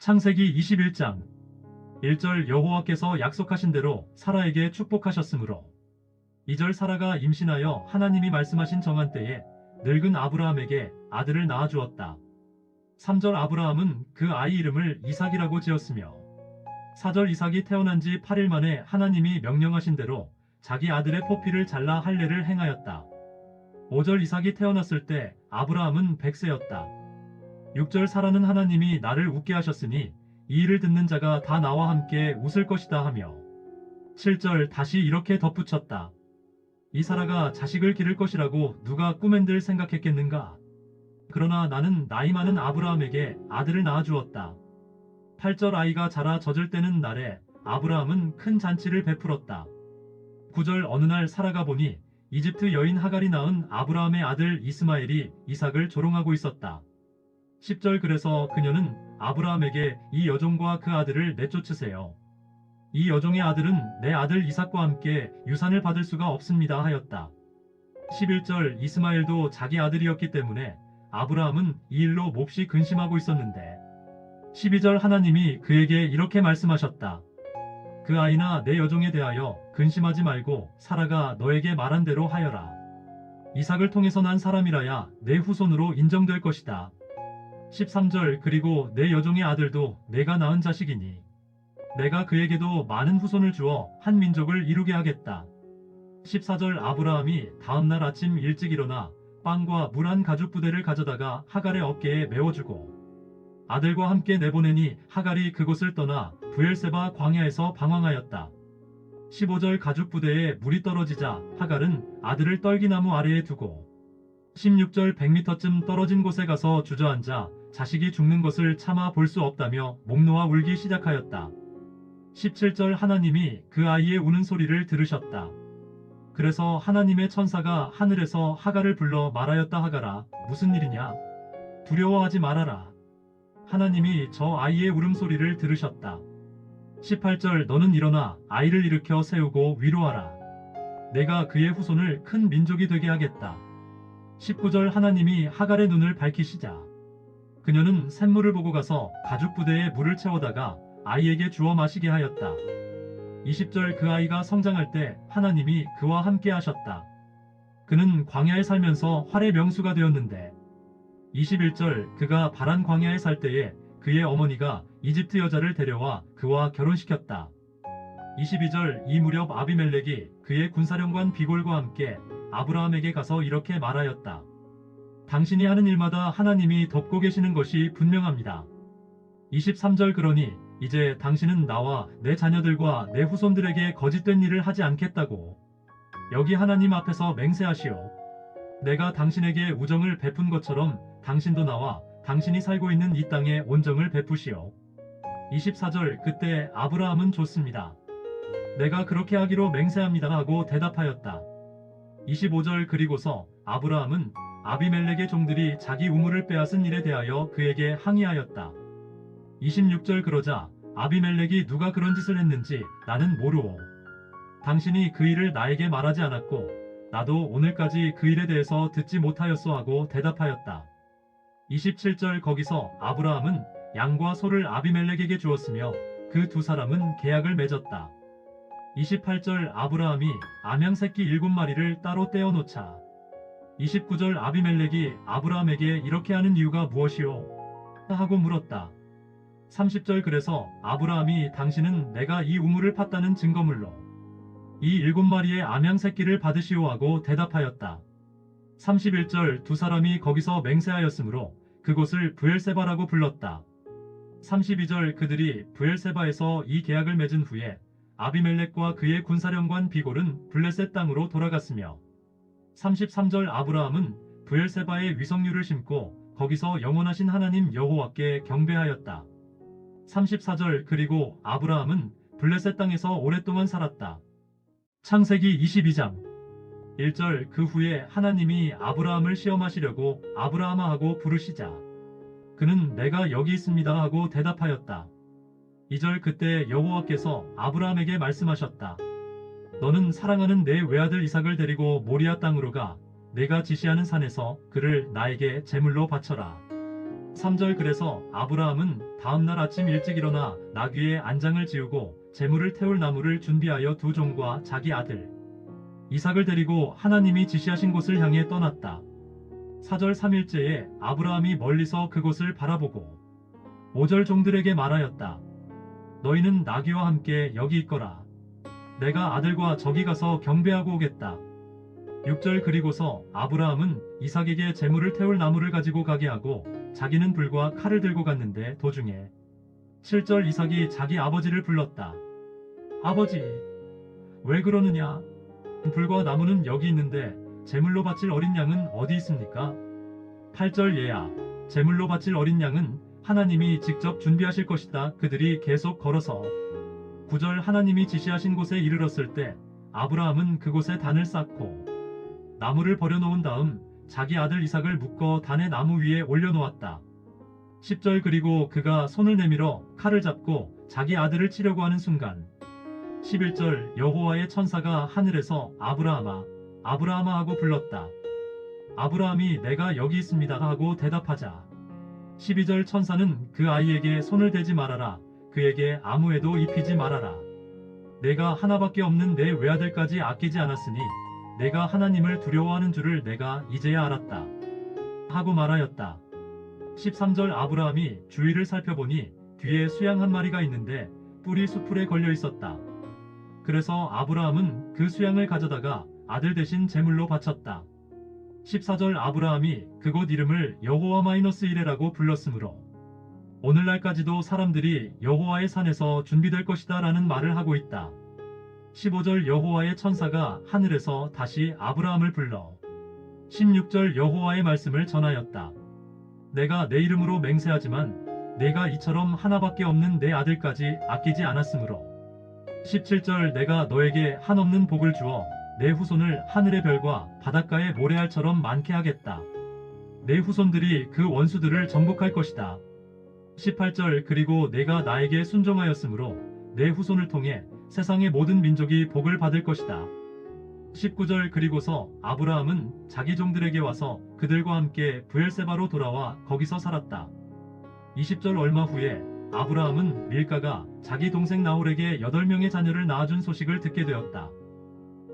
창세기 21장 1절 여호와께서 약속하신 대로 사라에게 축복하셨으므로 2절 사라가 임신하여 하나님이 말씀하신 정한 때에 늙은 아브라함에게 아들을 낳아주었다. 3절 아브라함은 그 아이 이름을 이삭이라고 지었으며 4절 이삭이 태어난 지 8일 만에 하나님이 명령하신 대로 자기 아들의 포피를 잘라 할례를 행하였다. 5절 이삭이 태어났을 때 아브라함은 100세였다. 6절 사라는 하나님이 나를 웃게 하셨으니 이 일을 듣는 자가 다 나와 함께 웃을 것이다 하며 7절 다시 이렇게 덧붙였다. 이 사라가 자식을 기를 것이라고 누가 꿈엔들 생각했겠는가? 그러나 나는 나이 많은 아브라함에게 아들을 낳아주었다. 8절 아이가 자라 젖을 때는 날에 아브라함은 큰 잔치를 베풀었다. 9절 어느 날 사라가 보니 이집트 여인 하갈이 낳은 아브라함의 아들 이스마엘이 이삭을 조롱하고 있었다. 10절 그래서 그녀는 아브라함에게 이 여종과 그 아들을 내쫓으세요. 이 여종의 아들은 내 아들 이삭과 함께 유산을 받을 수가 없습니다 하였다. 11절 이스마엘도 자기 아들이었기 때문에 아브라함은 이 일로 몹시 근심하고 있었는데 12절 하나님이 그에게 이렇게 말씀하셨다. 그 아이나 내 여종에 대하여 근심하지 말고 사라가 너에게 말한 대로 하여라. 이삭을 통해서 난 사람이라야 내 후손으로 인정될 것이다. 13절 그리고 내 여종의 아들도 내가 낳은 자식이니 내가 그에게도 많은 후손을 주어 한 민족을 이루게 하겠다. 14절 아브라함이 다음날 아침 일찍 일어나 빵과 물 한 가죽 부대를 가져다가 하갈의 어깨에 메워주고 아들과 함께 내보내니 하갈이 그곳을 떠나 브엘세바 광야에서 방황하였다. 15절 가죽 부대에 물이 떨어지자 하갈은 아들을 떨기나무 아래에 두고 16절 100m쯤 떨어진 곳에 가서 주저앉아 자식이 죽는 것을 참아 볼 수 없다며 목 놓아 울기 시작하였다. 17절 하나님이 그 아이의 우는 소리를 들으셨다. 그래서 하나님의 천사가 하늘에서 하갈을 불러 말하였다. 하갈아, 무슨 일이냐? 두려워하지 말아라. 하나님이 저 아이의 울음소리를 들으셨다. 18절 너는 일어나 아이를 일으켜 세우고 위로하라. 내가 그의 후손을 큰 민족이 되게 하겠다. 19절 하나님이 하갈의 눈을 밝히시자 그녀는 샘물을 보고 가서 가죽 부대에 물을 채워다가 아이에게 주어 마시게 하였다. 20절 그 아이가 성장할 때 하나님이 그와 함께 하셨다. 그는 광야에 살면서 활의 명수가 되었는데 21절 그가 바란 광야에 살 때에 그의 어머니가 이집트 여자를 데려와 그와 결혼시켰다. 22절 이 무렵 아비멜렉이 그의 군사령관 비골과 함께 아브라함에게 가서 이렇게 말하였다. 당신이 하는 일마다 하나님이 돕고 계시는 것이 분명합니다. 23절 그러니 이제 당신은 나와 내 자녀들과 내 후손들에게 거짓된 일을 하지 않겠다고 여기 하나님 앞에서 맹세하시오. 내가 당신에게 우정을 베푼 것처럼 당신도 나와 당신이 살고 있는 이 땅에 온정을 베푸시오. 24절 그때 아브라함은 좋습니다. 내가 그렇게 하기로 맹세합니다 하고 대답하였다. 25절 그리고서 아브라함은 아비멜렉의 종들이 자기 우물을 빼앗은 일에 대하여 그에게 항의하였다. 26절 그러자 아비멜렉이 누가 그런 짓을 했는지 나는 모르오. 당신이 그 일을 나에게 말하지 않았고 나도 오늘까지 그 일에 대해서 듣지 못하였소 하고 대답하였다. 27절 거기서 아브라함은 양과 소를 아비멜렉에게 주었으며 그 두 사람은 계약을 맺었다. 28절 아브라함이 암양 새끼 7마리를 따로 떼어놓자 29절 아비멜렉이 아브라함에게 이렇게 하는 이유가 무엇이오? 하고 물었다. 30절 그래서 아브라함이 당신은 내가 이 우물을 팠다는 증거물로 이 7마리의 암양 새끼를 받으시오 하고 대답하였다. 31절 두 사람이 거기서 맹세하였으므로 그곳을 브엘세바라고 불렀다. 32절 그들이 브엘세바에서 이 계약을 맺은 후에 아비멜렉과 그의 군사령관 비골은 블레셋 땅으로 돌아갔으며 33절 아브라함은 브엘세바에 위석류를 심고 거기서 영원하신 하나님 여호와께 경배하였다. 34절 그리고 아브라함은 블레셋 땅에서 오랫동안 살았다. 창세기 22장 1절 그 후에 하나님이 아브라함을 시험하시려고 아브라함아 하고 부르시자 그는 내가 여기 있습니다 하고 대답하였다. 2절 그때 여호와께서 아브라함에게 말씀하셨다. 너는 사랑하는 내 외아들 이삭을 데리고 모리아 땅으로 가 내가 지시하는 산에서 그를 나에게 제물로 바쳐라. 3절 그래서 아브라함은 다음날 아침 일찍 일어나 나귀의 안장을 지우고 제물을 태울 나무를 준비하여 두 종과 자기 아들 이삭을 데리고 하나님이 지시하신 곳을 향해 떠났다. 4절 3일째에 아브라함이 멀리서 그곳을 바라보고 5절 종들에게 말하였다. 너희는 나귀와 함께 여기 있거라. 내가 아들과 저기 가서 경배하고 오겠다. 6절 그리고서 아브라함은 이삭에게 제물을 태울 나무를 가지고 가게 하고 자기는 불과 칼을 들고 갔는데 도중에 7절 이삭이 자기 아버지를 불렀다. 아버지, 왜 그러느냐? 불과 나무는 여기 있는데 제물로 바칠 어린 양은 어디 있습니까? 8절 얘야, 제물로 바칠 어린 양은 하나님이 직접 준비하실 것이다. 그들이 계속 걸어서 9절 하나님이 지시하신 곳에 이르렀을 때 아브라함은 그곳에 단을 쌓고 나무를 버려놓은 다음 자기 아들 이삭을 묶어 단의 나무 위에 올려놓았다. 10절 그리고 그가 손을 내밀어 칼을 잡고 자기 아들을 치려고 하는 순간 11절 여호와의 천사가 하늘에서 아브라함아, 아브라함아 하고 불렀다. 아브라함이 내가 여기 있습니다 하고 대답하자 12절 천사는 그 아이에게 손을 대지 말아라. 그에게 아무 해도 입히지 말아라. 내가 하나밖에 없는 내 외아들까지 아끼지 않았으니 내가 하나님을 두려워하는 줄을 내가 이제야 알았다. 하고 말하였다. 13절 아브라함이 주위를 살펴보니 뒤에 수양 한 마리가 있는데 뿔이 수풀에 걸려 있었다. 그래서 아브라함은 그 수양을 가져다가 아들 대신 제물로 바쳤다. 14절 아브라함이 그곳 이름을 여호와 마이너스 이레라고 불렀으므로 오늘날까지도 사람들이 여호와의 산에서 준비될 것이다 라는 말을 하고 있다. 15절 여호와의 천사가 하늘에서 다시 아브라함을 불러 16절 여호와의 말씀을 전하였다. 내가 내 이름으로 맹세하지만 내가 이처럼 하나밖에 없는 내 아들까지 아끼지 않았으므로 17절 내가 너에게 한없는 복을 주어 내 후손을 하늘의 별과 바닷가의 모래알처럼 많게 하겠다. 내 후손들이 그 원수들을 정복할 것이다. 18절 그리고 내가 나에게 순종하였으므로 내 후손을 통해 세상의 모든 민족이 복을 받을 것이다. 19절 그리고서 아브라함은 자기 종들에게 와서 그들과 함께 브엘세바로 돌아와 거기서 살았다. 20절 얼마 후에 아브라함은 밀가가 자기 동생 나홀에게 8명의 자녀를 낳아준 소식을 듣게 되었다.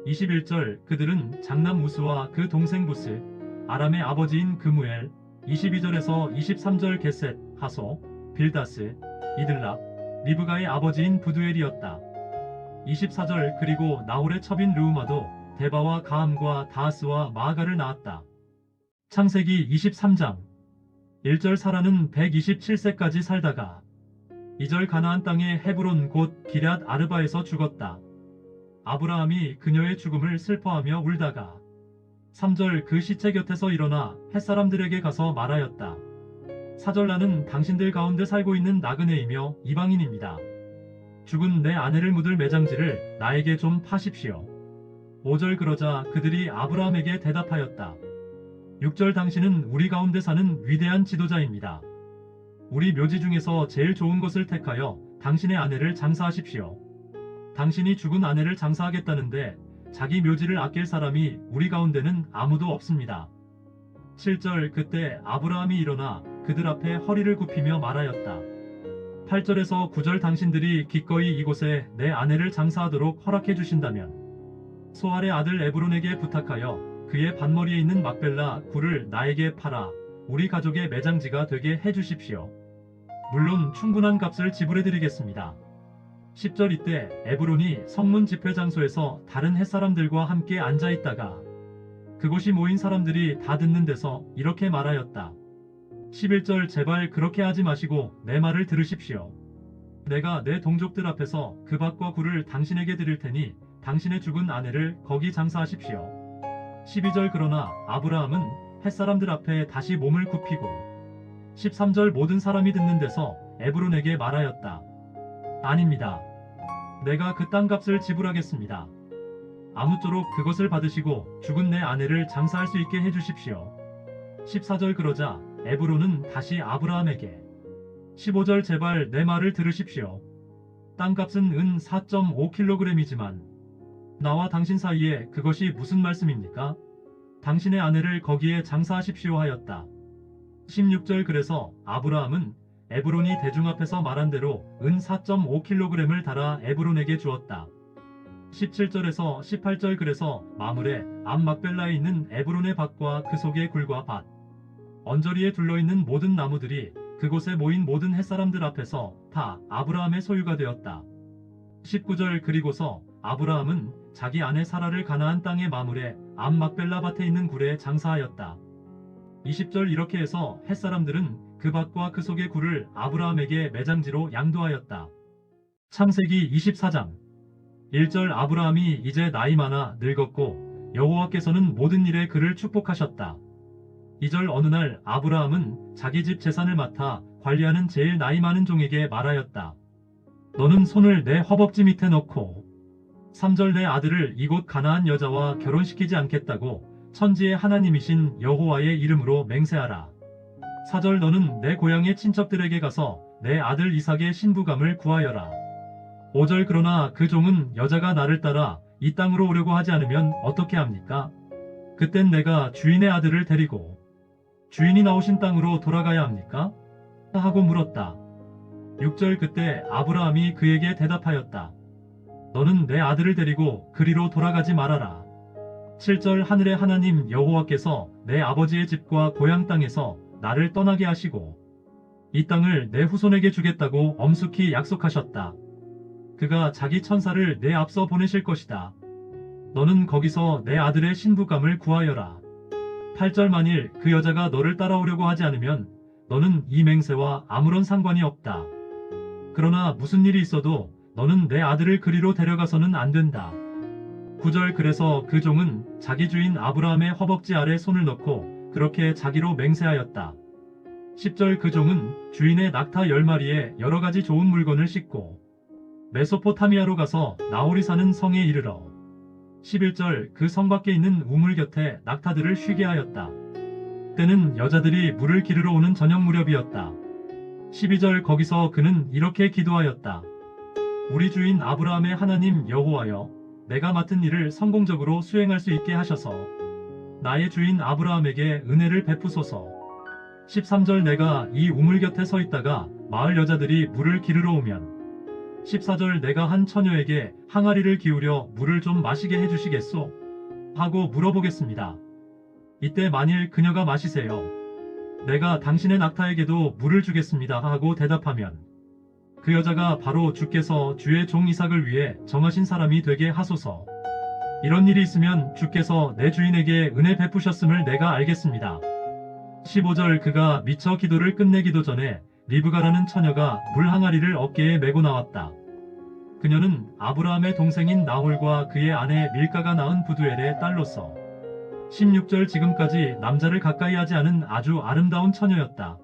21절 그들은 장남 우스와 그 동생 부스, 아람의 아버지인 그무엘, 22절에서 23절 게셋, 하소, 빌다스, 이들랍, 리브가의 아버지인 부두엘이었다. 24절 그리고 나홀의 첩인 르우마도 데바와 가함과 다하스와 마아가를 낳았다. 창세기 23장 1절 사라는 127세까지 살다가 2절 가나안 땅의 헤브론 곧 기럇 아르바에서 죽었다. 아브라함이 그녀의 죽음을 슬퍼하며 울다가 3절 그 시체 곁에서 일어나 햇사람들에게 가서 말하였다. 4절 나는 당신들 가운데 살고 있는 나그네이며 이방인입니다. 죽은 내 아내를 묻을 매장지를 나에게 좀 파십시오. 5절 그러자 그들이 아브라함에게 대답하였다. 6절 당신은 우리 가운데 사는 위대한 지도자입니다. 우리 묘지 중에서 제일 좋은 것을 택하여 당신의 아내를 장사하십시오. 당신이 죽은 아내를 장사하겠다는데 자기 묘지를 아낄 사람이 우리 가운데는 아무도 없습니다. 7절 그때 아브라함이 일어나 그들 앞에 허리를 굽히며 말하였다. 8절에서 9절 당신들이 기꺼이 이곳에 내 아내를 장사하도록 허락해 주신다면 소알의 아들 에브론에게 부탁하여 그의 반머리에 있는 막벨라 굴을 나에게 팔아 우리 가족의 매장지가 되게 해 주십시오. 물론 충분한 값을 지불해 드리겠습니다. 10절 이때 에브론이 성문 집회 장소에서 다른 햇사람들과 함께 앉아 있다가 그곳이 모인 사람들이 다 듣는 데서 이렇게 말하였다. 11절 제발 그렇게 하지 마시고 내 말을 들으십시오. 내가 내 동족들 앞에서 그 밭과 굴을 당신에게 드릴 테니 당신의 죽은 아내를 거기 장사하십시오. 12절 그러나 아브라함은 햇사람들 앞에 다시 몸을 굽히고 13절 모든 사람이 듣는 데서 에브론에게 말하였다. 아닙니다. 내가 그 땅값을 지불하겠습니다. 아무쪼록 그것을 받으시고 죽은 내 아내를 장사할 수 있게 해주십시오. 14절 그러자 에브론은 다시 아브라함에게 15절 제발 내 말을 들으십시오. 땅값은 은 4.5kg이지만 나와 당신 사이에 그것이 무슨 말씀입니까? 당신의 아내를 거기에 장사하십시오 하였다. 16절 그래서 아브라함은 에브론이 대중 앞에서 말한 대로 은 4.5kg을 달아 에브론에게 주었다. 17절에서 18절 그래서 마므레 앞 막벨라에 있는 에브론의 밭과 그 속의 굴과 밭 언저리에 둘러있는 모든 나무들이 그곳에 모인 모든 햇사람들 앞에서 다 아브라함의 소유가 되었다. 19절 그리고서 아브라함은 자기 아내 사라를 가나안 땅의 마므레 앞 막벨라 밭에 있는 굴에 장사하였다. 20절 이렇게 해서 햇사람들은 그 밭과 그 속의 굴을 아브라함에게 매장지로 양도하였다. 창세기 24장 1절 아브라함이 이제 나이 많아 늙었고 여호와께서는 모든 일에 그를 축복하셨다. 2절 어느 날 아브라함은 자기 집 재산을 맡아 관리하는 제일 나이 많은 종에게 말하였다. 너는 손을 내 허벅지 밑에 넣고 3절 내 아들을 이곳 가나안 여자와 결혼시키지 않겠다고 천지의 하나님이신 여호와의 이름으로 맹세하라. 4절 너는 내 고향의 친척들에게 가서 내 아들 이삭의 신부감을 구하여라. 5절 그러나 그 종은 여자가 나를 따라 이 땅으로 오려고 하지 않으면 어떻게 합니까? 그땐 내가 주인의 아들을 데리고 주인이 나오신 땅으로 돌아가야 합니까? 하고 물었다. 6절 그때 아브라함이 그에게 대답하였다. 너는 내 아들을 데리고 그리로 돌아가지 말아라. 7절 하늘의 하나님 여호와께서 내 아버지의 집과 고향 땅에서 나를 떠나게 하시고 이 땅을 내 후손에게 주겠다고 엄숙히 약속하셨다. 그가 자기 천사를 내 앞서 보내실 것이다. 너는 거기서 내 아들의 신부감을 구하여라. 8절 만일 그 여자가 너를 따라오려고 하지 않으면 너는 이 맹세와 아무런 상관이 없다. 그러나 무슨 일이 있어도 너는 내 아들을 그리로 데려가서는 안 된다. 9절 그래서 그 종은 자기 주인 아브라함의 허벅지 아래 손을 넣고 그렇게 자기로 맹세하였다. 10절 그 종은 주인의 낙타 10마리에 여러 가지 좋은 물건을 싣고 메소포타미아로 가서 나홀이 사는 성에 이르러 11절 그 성 밖에 있는 우물 곁에 낙타들을 쉬게 하였다. 때는 여자들이 물을 기르러 오는 저녁 무렵이었다. 12절 거기서 그는 이렇게 기도하였다. 우리 주인 아브라함의 하나님 여호와여, 내가 맡은 일을 성공적으로 수행할 수 있게 하셔서 나의 주인 아브라함에게 은혜를 베푸소서. 13절 내가 이 우물 곁에 서 있다가 마을 여자들이 물을 기르러 오면 14절 내가 한 처녀에게 항아리를 기울여 물을 좀 마시게 해주시겠소? 하고 물어보겠습니다. 이때 만일 그녀가 마시세요. 내가 당신의 낙타에게도 물을 주겠습니다. 하고 대답하면 그 여자가 바로 주께서 주의 종 이삭을 위해 정하신 사람이 되게 하소서. 이런 일이 있으면 주께서 내 주인에게 은혜 베푸셨음을 내가 알겠습니다. 15절 그가 미처 기도를 끝내기도 전에 리브가라는 처녀가 물 항아리를 어깨에 메고 나왔다. 그녀는 아브라함의 동생인 나홀과 그의 아내 밀가가 낳은 부두엘의 딸로서 16절 지금까지 남자를 가까이 하지 않은 아주 아름다운 처녀였다.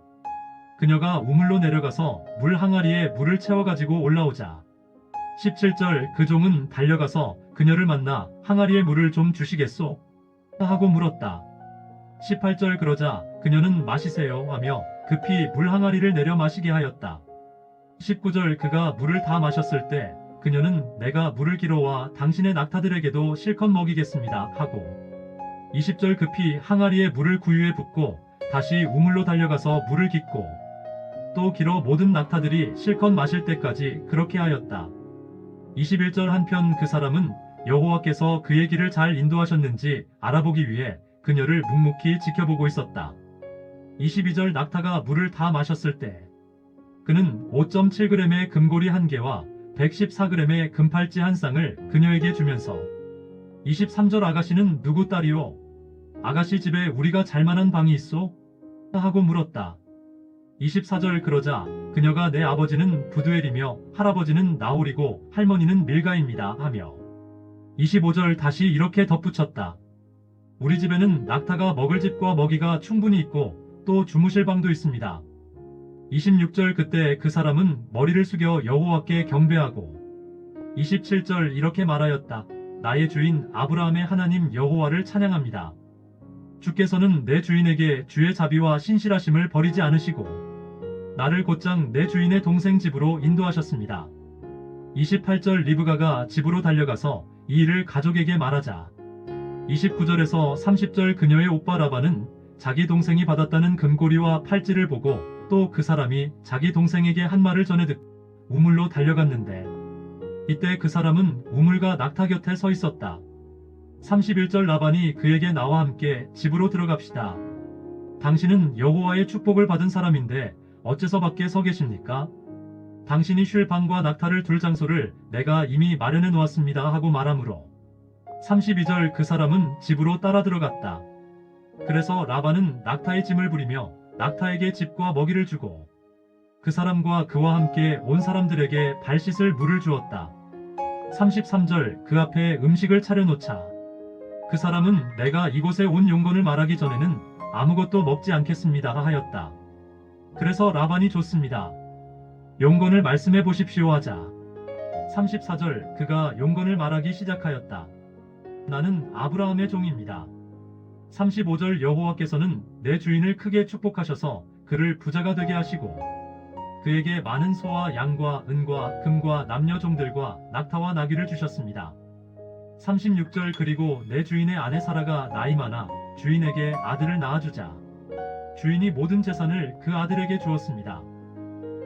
그녀가 우물로 내려가서 물 항아리에 물을 채워가지고 올라오자 17절 그 종은 달려가서 그녀를 만나 항아리에 물을 좀 주시겠소? 하고 물었다. 18절 그러자 그녀는 마시세요 하며 급히 물 항아리를 내려 마시게 하였다. 19절 그가 물을 다 마셨을 때 그녀는 내가 물을 길어와 당신의 낙타들에게도 실컷 먹이겠습니다 하고 20절 급히 항아리에 물을 구유에 붓고 다시 우물로 달려가서 물을 깃고 또 길어 모든 낙타들이 실컷 마실 때까지 그렇게 하였다. 21절 한편 그 사람은 여호와께서 그의 길을 잘 인도하셨는지 알아보기 위해 그녀를 묵묵히 지켜보고 있었다. 22절 낙타가 물을 다 마셨을 때 그는 5.7g의 금고리 1개와 114g의 금팔찌 1쌍을 그녀에게 주면서 23절 아가씨는 누구 딸이오? 아가씨 집에 우리가 잘만한 방이 있소? 하고 물었다. 24절 그러자 그녀가 내 아버지는 부두엘이며 할아버지는 나홀이고 할머니는 밀가입니다 하며 25절 다시 이렇게 덧붙였다. 우리 집에는 낙타가 먹을 집과 먹이가 충분히 있고 또 주무실 방도 있습니다. 26절 그때 그 사람은 머리를 숙여 여호와께 경배하고 27절 이렇게 말하였다. 나의 주인 아브라함의 하나님 여호와를 찬양합니다. 주께서는 내 주인에게 주의 자비와 신실하심을 버리지 않으시고 나를 곧장 내 주인의 동생 집으로 인도하셨습니다. 28절 리브가가 집으로 달려가서 이 일을 가족에게 말하자 29절에서 30절 그녀의 오빠 라반은 자기 동생이 받았다는 금고리와 팔찌를 보고 또 그 사람이 자기 동생에게 한 말을 전해 듣고 우물로 달려갔는데 이때 그 사람은 우물과 낙타 곁에 서 있었다. 31절 라반이 그에게 나와 함께 집으로 들어갑시다. 당신은 여호와의 축복을 받은 사람인데 어째서 밖에 서 계십니까? 당신이 쉴 방과 낙타를 둘 장소를 내가 이미 마련해 놓았습니다 하고 말하므로 32절 그 사람은 집으로 따라 들어갔다. 그래서 라반은 낙타의 짐을 부리며 낙타에게 집과 먹이를 주고 그 사람과 그와 함께 온 사람들에게 발 씻을 물을 주었다. 33절 그 앞에 음식을 차려놓자 그 사람은 내가 이곳에 온 용건을 말하기 전에는 아무것도 먹지 않겠습니다 하였다. 그래서 라반이 좋습니다. 용건을 말씀해 보십시오 하자 34절 그가 용건을 말하기 시작하였다. 나는 아브라함의 종입니다. 35절 여호와께서는 내 주인을 크게 축복하셔서 그를 부자가 되게 하시고 그에게 많은 소와 양과 은과 금과 남녀 종들과 낙타와 나귀를 주셨습니다. 36절 그리고 내 주인의 아내 사라가 나이 많아 주인에게 아들을 낳아주자 주인이 모든 재산을 그 아들에게 주었습니다.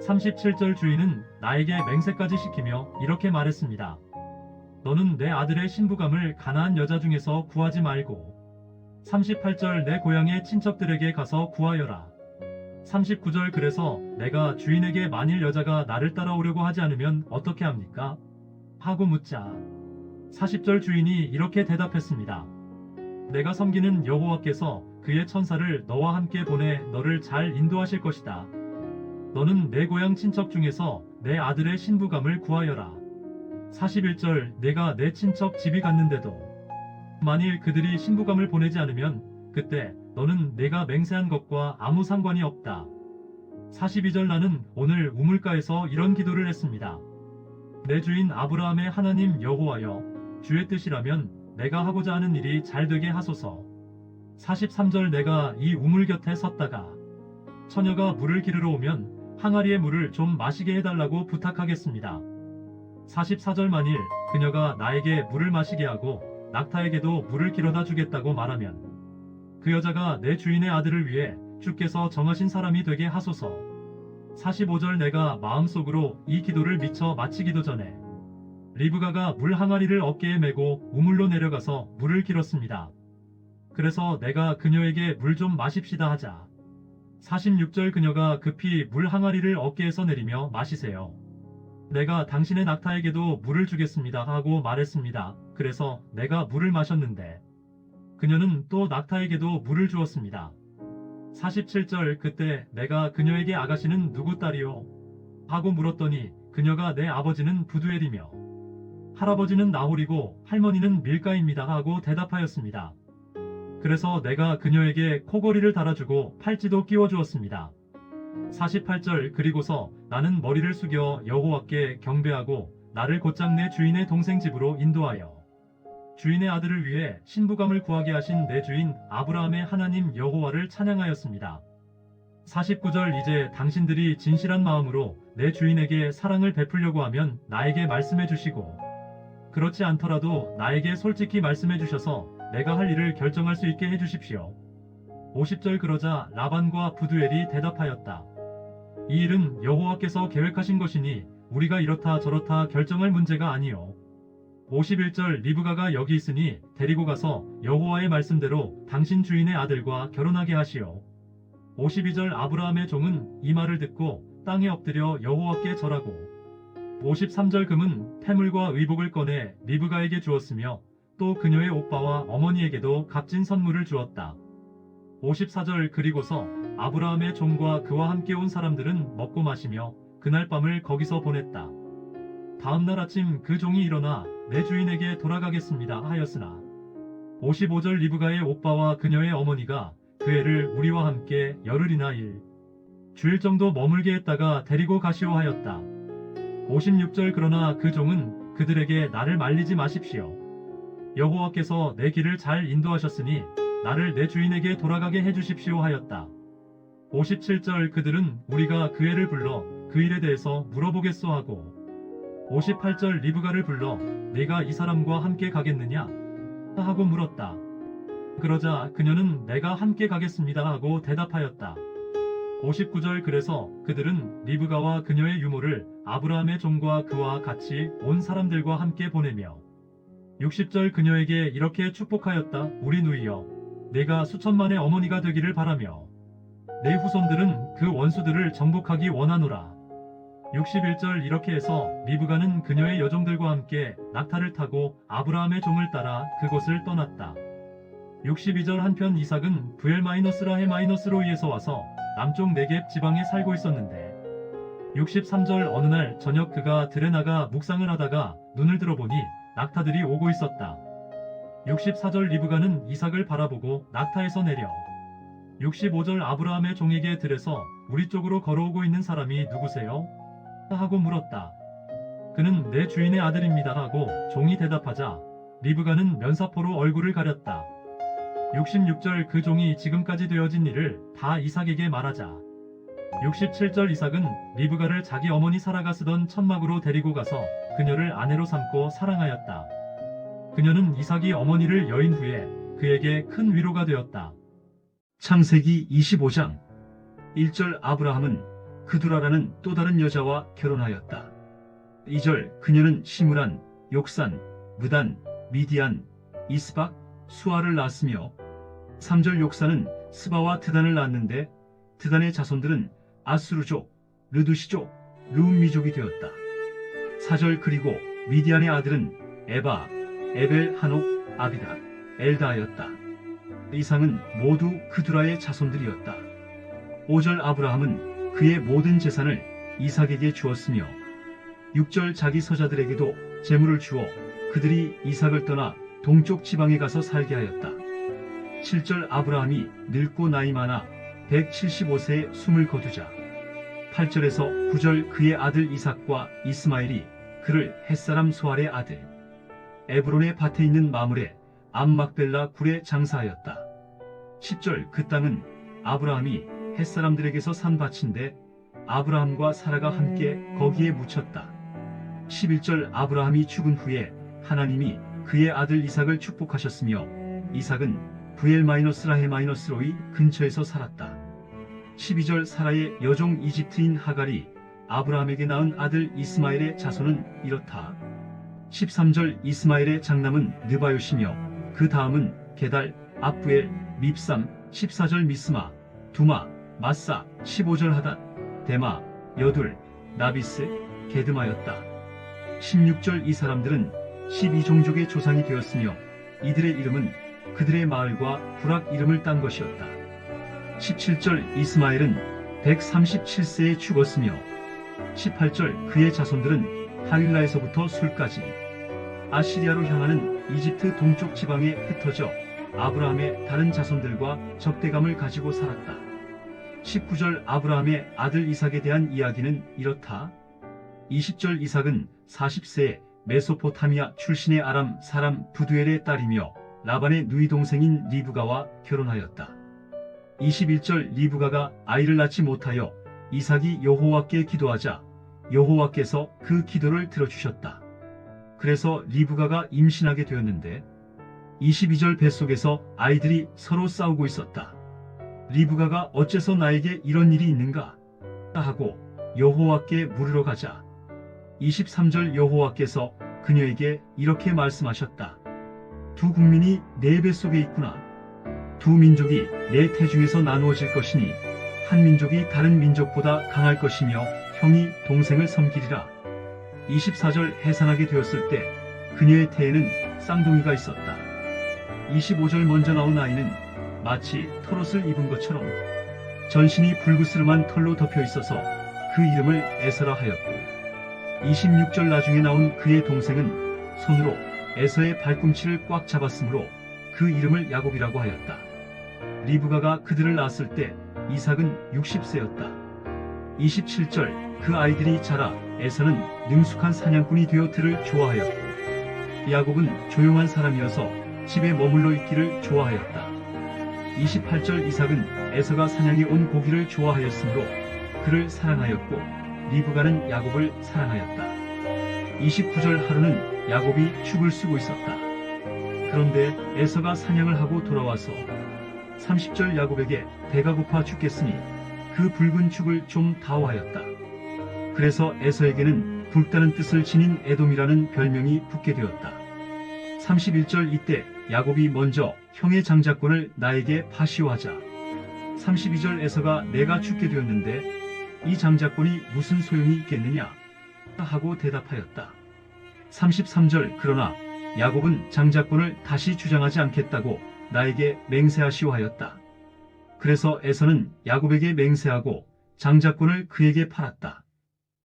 37절 주인은 나에게 맹세까지 시키며 이렇게 말했습니다. 너는 내 아들의 신부감을 가나안 여자 중에서 구하지 말고 38절 내 고향의 친척들에게 가서 구하여라. 39절 그래서 내가 주인에게 만일 여자가 나를 따라오려고 하지 않으면 어떻게 합니까? 하고 묻자 40절 주인이 이렇게 대답했습니다. 내가 섬기는 여호와께서 그의 천사를 너와 함께 보내 너를 잘 인도하실 것이다. 너는 내 고향 친척 중에서 내 아들의 신부감을 구하여라. 41절 내가 내 친척 집이 갔는데도 만일 그들이 신부감을 보내지 않으면 그때 너는 내가 맹세한 것과 아무 상관이 없다. 42절 나는 오늘 우물가에서 이런 기도를 했습니다. 내 주인 아브라함의 하나님 여호와여 주의 뜻이라면 내가 하고자 하는 일이 잘 되게 하소서. 43절 내가 이 우물 곁에 섰다가 처녀가 물을 기르러 오면 항아리의 물을 좀 마시게 해달라고 부탁하겠습니다. 44절 만일 그녀가 나에게 물을 마시게 하고 낙타에게도 물을 길어다 주겠다고 말하면 그 여자가 내 주인의 아들을 위해 주께서 정하신 사람이 되게 하소서. 45절 내가 마음속으로 이 기도를 미처 마치기도 전에 리브가가 물 항아리를 어깨에 메고 우물로 내려가서 물을 길었습니다. 그래서 내가 그녀에게 물 좀 마십시다 하자 46절 그녀가 급히 물 항아리를 어깨에서 내리며 마시세요. 내가 당신의 낙타에게도 물을 주겠습니다 하고 말했습니다. 그래서 내가 물을 마셨는데 그녀는 또 낙타에게도 물을 주었습니다. 47절 그때 내가 그녀에게 아가씨는 누구 딸이요? 하고 물었더니 그녀가 내 아버지는 부두엘이며 할아버지는 나홀이고 할머니는 밀가입니다 하고 대답하였습니다. 그래서 내가 그녀에게 코걸이를 달아주고 팔찌도 끼워주었습니다. 48절 그리고서 나는 머리를 숙여 여호와께 경배하고 나를 곧장 내 주인의 동생 집으로 인도하여 주인의 아들을 위해 신부감을 구하게 하신 내 주인 아브라함의 하나님 여호와를 찬양하였습니다. 49절 이제 당신들이 진실한 마음으로 내 주인에게 사랑을 베풀려고 하면 나에게 말씀해 주시고 그렇지 않더라도 나에게 솔직히 말씀해 주셔서 내가 할 일을 결정할 수 있게 해 주십시오. 50절 그러자 라반과 부두엘이 대답하였다. 이 일은 여호와께서 계획하신 것이니 우리가 이렇다 저렇다 결정할 문제가 아니요. 51절 리브가가 여기 있으니 데리고 가서 여호와의 말씀대로 당신 주인의 아들과 결혼하게 하시오. 52절 아브라함의 종은 이 말을 듣고 땅에 엎드려 여호와께 절하고 53절 금은 태물과 의복을 꺼내 리브가에게 주었으며 또 그녀의 오빠와 어머니에게도 값진 선물을 주었다. 54절 그리고서 아브라함의 종과 그와 함께 온 사람들은 먹고 마시며 그날 밤을 거기서 보냈다. 다음날 아침 그 종이 일어나 내 주인에게 돌아가겠습니다 하였으나 55절 리브가의 오빠와 그녀의 어머니가 그 애를 우리와 함께 열흘이나 주일 정도 머물게 했다가 데리고 가시오 하였다. 56절 그러나 그 종은 그들에게 나를 말리지 마십시오. 여호와께서 내 길을 잘 인도하셨으니 나를 내 주인에게 돌아가게 해주십시오 하였다. 57절 그들은 우리가 그 애를 불러 그 일에 대해서 물어보겠소 하고 58절 리브가를 불러 네가 이 사람과 함께 가겠느냐 하고 물었다. 그러자 그녀는 내가 함께 가겠습니다 하고 대답하였다. 59절 그래서 그들은 리브가와 그녀의 유모를 아브라함의 종과 그와 같이 온 사람들과 함께 보내며 60절 그녀에게 이렇게 축복하였다. 우리 누이여, 내가 수천만의 어머니가 되기를 바라며 내 후손들은 그 원수들을 정복하기 원하노라. 61절 이렇게 해서 리브가는 그녀의 여종들과 함께 낙타를 타고 아브라함의 종을 따라 그곳을 떠났다. 62절 한편 이삭은 브엘마이너스라헤마이너스로이에서 와서 남쪽 네겝 지방에 살고 있었는데 63절 어느 날 저녁 그가 들에 나가 묵상을 하다가 눈을 들어보니 낙타들이 오고 있었다. 64절 리브가는 이삭을 바라보고 낙타에서 내려 65절 아브라함의 종에게 들에서 우리 쪽으로 걸어오고 있는 사람이 누구세요? 하고 물었다. 그는 내 주인의 아들입니다 하고 종이 대답하자 리브가는 면사포로 얼굴을 가렸다. 66절 그 종이 지금까지 되어진 일을 다 이삭에게 말하자 67절 이삭은 리브가를 자기 어머니 사라가 쓰던 천막으로 데리고 가서 그녀를 아내로 삼고 사랑하였다. 그녀는 이삭이 어머니를 여인 후에 그에게 큰 위로가 되었다. 창세기 25장 1절 아브라함은 그두라라는 또 다른 여자와 결혼하였다. 2절 그녀는 시므란, 욕산, 무단, 미디안, 이스박, 수아를 낳았으며 3절 욕산은 스바와 드단을 낳았는데 드단의 자손들은 아수르족, 르두시족, 르움미족이 되었다. 4절 그리고 미디안의 아들은 에바, 에벨, 한옥, 아비다, 엘다하였다. 이상은 모두 그두라의 자손들이었다. 5절 아브라함은 그의 모든 재산을 이삭에게 주었으며 6절 자기 서자들에게도 재물을 주어 그들이 이삭을 떠나 동쪽 지방에 가서 살게 하였다. 7절 아브라함이 늙고 나이 많아 175세에 숨을 거두자 8절에서 9절 그의 아들 이삭과 이스마엘이 그를 햇사람 소알의 아들 에브론의 밭에 있는 마물에 암막벨라 굴에 장사하였다. 10절 그 땅은 아브라함이 햇사람들에게서 산 밭인데 아브라함과 사라가 함께 거기에 묻혔다. 11절 아브라함이 죽은 후에 하나님이 그의 아들 이삭을 축복하셨으며 이삭은 브엘마이너스라헤마이너스로이 근처에서 살았다. 12절 사라의 여종 이집트인 하갈이 아브라함에게 낳은 아들 이스마엘의 자손은 이렇다. 13절 이스마엘의 장남은 느바요시며 그 다음은 게달, 압부엘, 밉삼, 14절 미스마, 두마, 마사, 15절 하닷, 데마, 여둘, 나비스, 게드마였다. 16절 이 사람들은 12종족의 조상이 되었으며 이들의 이름은 그들의 마을과 부락 이름을 딴 것이었다. 17절 이스마엘은 137세에 죽었으며 18절 그의 자손들은 하윌라에서부터 술까지 아시리아로 향하는 이집트 동쪽 지방에 흩어져 아브라함의 다른 자손들과 적대감을 가지고 살았다. 19절 아브라함의 아들 이삭에 대한 이야기는 이렇다. 20절 이삭은 40세에 메소포타미아 출신의 아람 사람 부두엘의 딸이며 라반의 누이 동생인 리브가와 결혼하였다. 21절 리브가가 아이를 낳지 못하여 이삭이 여호와께 기도하자 여호와께서 그 기도를 들어주셨다. 그래서 리브가가 임신하게 되었는데 22절 뱃속에서 아이들이 서로 싸우고 있었다. 리브가가 어째서 나에게 이런 일이 있는가 하고 여호와께 물으러 가자 23절 여호와께서 그녀에게 이렇게 말씀하셨다. 두 국민이 내 뱃속에 있구나. 두 민족이 내 태중에서 나누어질 것이니 한 민족이 다른 민족보다 강할 것이며 형이 동생을 섬기리라. 24절 해산하게 되었을 때 그녀의 태에는 쌍둥이가 있었다. 25절 먼저 나온 아이는 마치 털옷을 입은 것처럼 전신이 불그스름한 털로 덮여 있어서 그 이름을 에서라 하였고 26절 나중에 나온 그의 동생은 손으로 에서의 발꿈치를 꽉 잡았으므로 그 이름을 야곱이라고 하였다. 리브가가 그들을 낳았을 때 이삭은 60세였다. 27절 그 아이들이 자라 에서는 능숙한 사냥꾼이 되어 들을 좋아하였고 야곱은 조용한 사람이어서 집에 머물러 있기를 좋아하였다. 28절 이삭은 에서가 사냥해 온 고기를 좋아하였으므로 그를 사랑하였고 리브가는 야곱을 사랑하였다. 29절 하루는 야곱이 축을 쓰고 있었다. 그런데 에서가 사냥을 하고 돌아와서 30절 야곱에게 배가 고파 죽겠으니 그 붉은 죽을 좀 다오하였다. 그래서 에서에게는 붉다는 뜻을 지닌 에돔이라는 별명이 붙게 되었다. 31절 이때 야곱이 먼저 형의 장자권을 나에게 파시오하자 32절 에서가 내가 죽게 되었는데 이 장자권이 무슨 소용이 있겠느냐 하고 대답하였다. 33절 그러나 야곱은 장자권을 다시 주장하지 않겠다고 나에게 맹세하시오하였다. 그래서 에서는 야곱에게 맹세하고 장자권을 그에게 팔았다.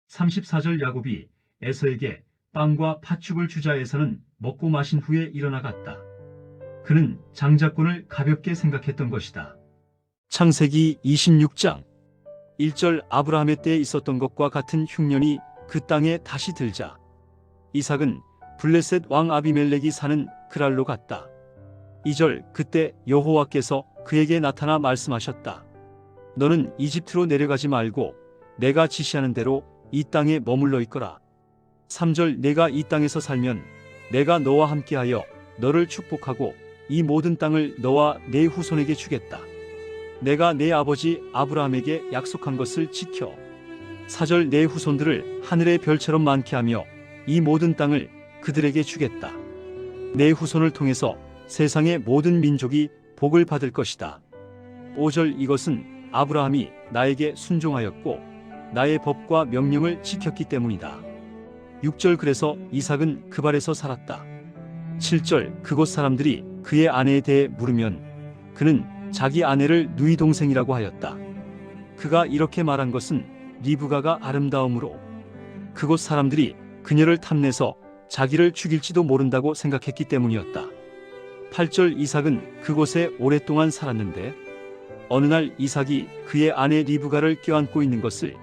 34절 야곱이 에서에게 빵과 팥죽을 주자 에서는 먹고 마신 후에 일어나 갔다. 그는 장자권을 가볍게 생각했던 것이다. 창세기 26장 1절 아브라함의 때에 있었던 것과 같은 흉년이 그 땅에 다시 들자 이삭은 블레셋 왕 아비멜렉이 사는 그랄로 갔다. 2절 그때 여호와께서 그에게 나타나 말씀하셨다. 너는 이집트로 내려가지 말고 내가 지시하는 대로 이 땅에 머물러 있거라. 3절 내가 이 땅에서 살면 내가 너와 함께하여 너를 축복하고 이 모든 땅을 너와 내 후손에게 주겠다. 내가 내 아버지 아브라함에게 약속한 것을 지켜 4절 내 후손들을 하늘의 별처럼 많게 하며 이 모든 땅을 그들에게 주겠다. 내 후손을 통해서 세상의 모든 민족이 복을 받을 것이다. 5절 이것은 아브라함이 나에게 순종하였고 나의 법과 명령을 지켰기 때문이다. 6절 그래서 이삭은 그 발에서 살았다. 7절 그곳 사람들이 그의 아내에 대해 물으면 그는 자기 아내를 누이 동생이라고 하였다. 그가 이렇게 말한 것은 리브가가 아름다움으로 그곳 사람들이 그녀를 탐내서 자기를 죽일지도 모른다고 생각했기 때문이었다. 8절 이삭은 그곳에 오랫동안 살았는데 어느 날 이삭이 그의 아내 리브가를 껴안고 있는 것을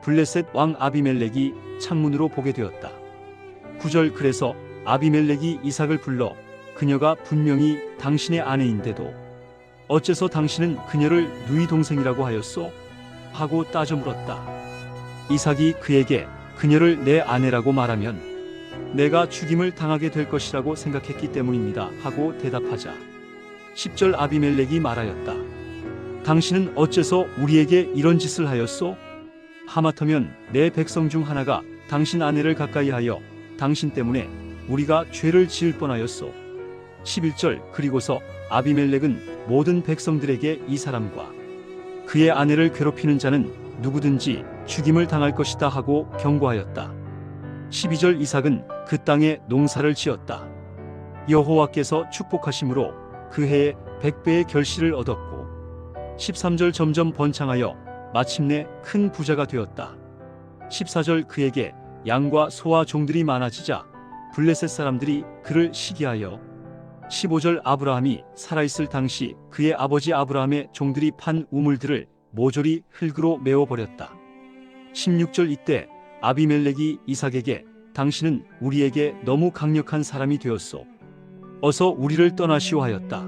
블레셋 왕 아비멜렉이 창문으로 보게 되었다. 9절 그래서 아비멜렉이 이삭을 불러 그녀가 분명히 당신의 아내인데도 어째서 당신은 그녀를 누이 동생이라고 하였소? 하고 따져 물었다. 이삭이 그에게 그녀를 내 아내라고 말하면 내가 죽임을 당하게 될 것이라고 생각했기 때문입니다. 하고 대답하자 10절 아비멜렉이 말하였다. 당신은 어째서 우리에게 이런 짓을 하였소? 하마터면 내 백성 중 하나가 당신 아내를 가까이 하여 당신 때문에 우리가 죄를 지을 뻔하였소. 11절 그리고서 아비멜렉은 모든 백성들에게 이 사람과 그의 아내를 괴롭히는 자는 누구든지 죽임을 당할 것이다 하고 경고하였다. 12절 이삭은 그 땅에 농사를 지었다. 여호와께서 축복하심으로 그 해에 100배의 결실을 얻었고 13절 점점 번창하여 마침내 큰 부자가 되었다. 14절 그에게 양과 소와 종들이 많아지자 블레셋 사람들이 그를 시기하여 15절 아브라함이 살아있을 당시 그의 아버지 아브라함의 종들이 판 우물들을 모조리 흙으로 메워버렸다. 16절 이때 아비멜렉이 이삭에게 당신은 우리에게 너무 강력한 사람이 되었소. 어서 우리를 떠나시오 하였다.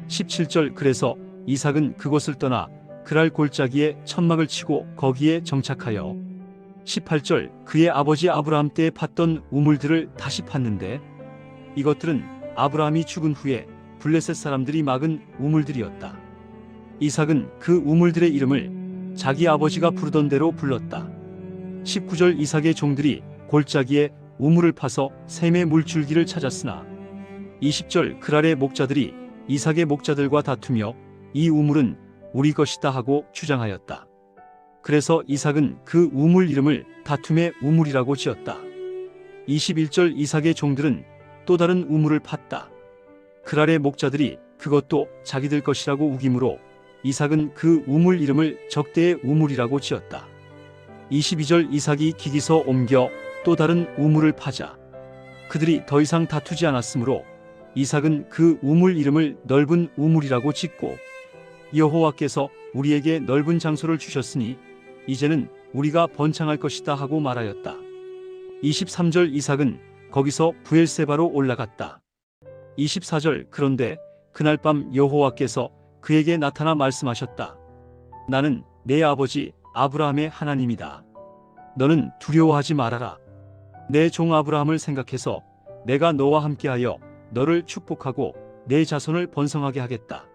17절 그래서 이삭은 그곳을 떠나 그랄 골짜기에 천막을 치고 거기에 정착하여 18절 그의 아버지 아브라함 때에 팠던 우물들을 다시 팠는데 이것들은 아브라함이 죽은 후에 블레셋 사람들이 막은 우물들이었다. 이삭은 그 우물들의 이름을 자기 아버지가 부르던 대로 불렀다. 19절 이삭의 종들이 골짜기에 우물을 파서 샘의 물줄기를 찾았으나 20절 그랄의 목자들이 이삭의 목자들과 다투며 이 우물은 우리 것이다 하고 주장하였다. 그래서 이삭은 그 우물 이름을 다툼의 우물이라고 지었다. 21절 이삭의 종들은 또 다른 우물을 팠다. 그랄의 목자들이 그것도 자기들 것이라고 우김으로 이삭은 그 우물 이름을 적대의 우물이라고 지었다. 22절 이삭이 기기서 옮겨 또 다른 우물을 파자 그들이 더 이상 다투지 않았으므로 이삭은 그 우물 이름을 넓은 우물이라고 짓고 여호와께서 우리에게 넓은 장소를 주셨으니 이제는 우리가 번창할 것이다 하고 말하였다. 23절 이삭은 거기서 부엘세바로 올라갔다. 24절 그런데 그날 밤 여호와께서 그에게 나타나 말씀하셨다. 나는 내 아버지 아브라함의 하나님이다. 너는 두려워하지 말아라. 내 종 아브라함을 생각해서 내가 너와 함께하여 너를 축복하고 내 자손을 번성하게 하겠다.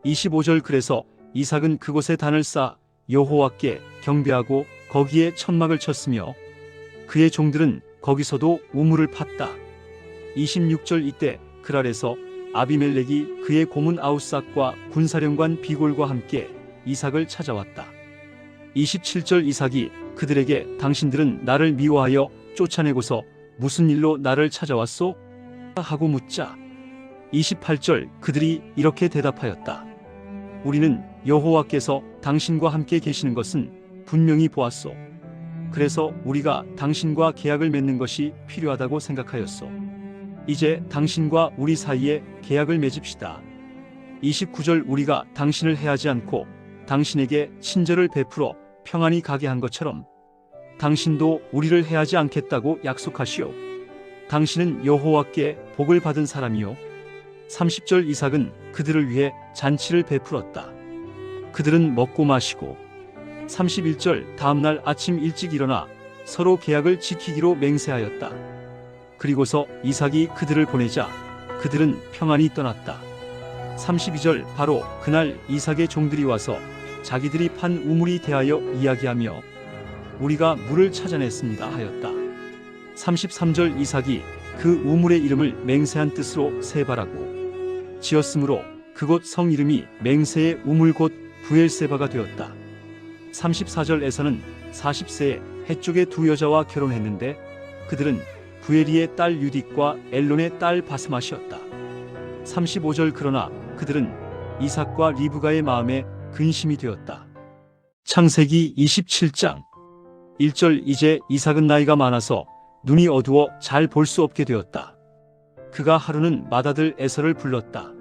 25절 그래서 이삭은 그곳에 단을 쌓아 여호와께 경배하고 거기에 천막을 쳤으며 그의 종들은 거기서도 우물을 팠다. 26절 이때 그랄에서 아비멜렉이 그의 고문 아우삭과 군사령관 비골과 함께 이삭을 찾아왔다. 27절 이삭이 그들에게 당신들은 나를 미워하여 쫓아내고서 무슨 일로 나를 찾아왔소? 하고 묻자 28절 그들이 이렇게 대답하였다. 우리는 여호와께서 당신과 함께 계시는 것은 분명히 보았소. 그래서 우리가 당신과 계약을 맺는 것이 필요하다고 생각하였소. 이제 당신과 우리 사이에 계약을 맺읍시다. 29절 우리가 당신을 해하지 않고 당신에게 친절을 베풀어 평안히 가게 한 것처럼 당신도 우리를 해하지 않겠다고 약속하시오. 당신은 여호와께 복을 받은 사람이요. 30절 이삭은 그들을 위해 잔치를 베풀었다. 그들은 먹고 마시고 31절 다음날 아침 일찍 일어나 서로 계약을 지키기로 맹세하였다. 그리고서 이삭이 그들을 보내자 그들은 평안히 떠났다. 32절 바로 그날 이삭의 종들이 와서 자기들이 판 우물이 대하여 이야기하며 우리가 물을 찾아냈습니다 하였다. 33절 이삭이 그 우물의 이름을 맹세한 뜻으로 세바라고 지었으므로 그곳 성 이름이 맹세의 우물 곧 부엘세바가 되었다. 34절에서는 40세에 해쪽의 두 여자와 결혼했는데 그들은 부엘리의 딸 유딕과 엘론의 딸 바스맛이었다. 35절 그러나 그들은 이삭과 리브가의 마음에 근심이 되었다. 창세기 27장 1절 이제 이삭은 나이가 많아서 눈이 어두워 잘 볼 수 없게 되었다. 그가 하루는 맏아들 에서를 불렀다.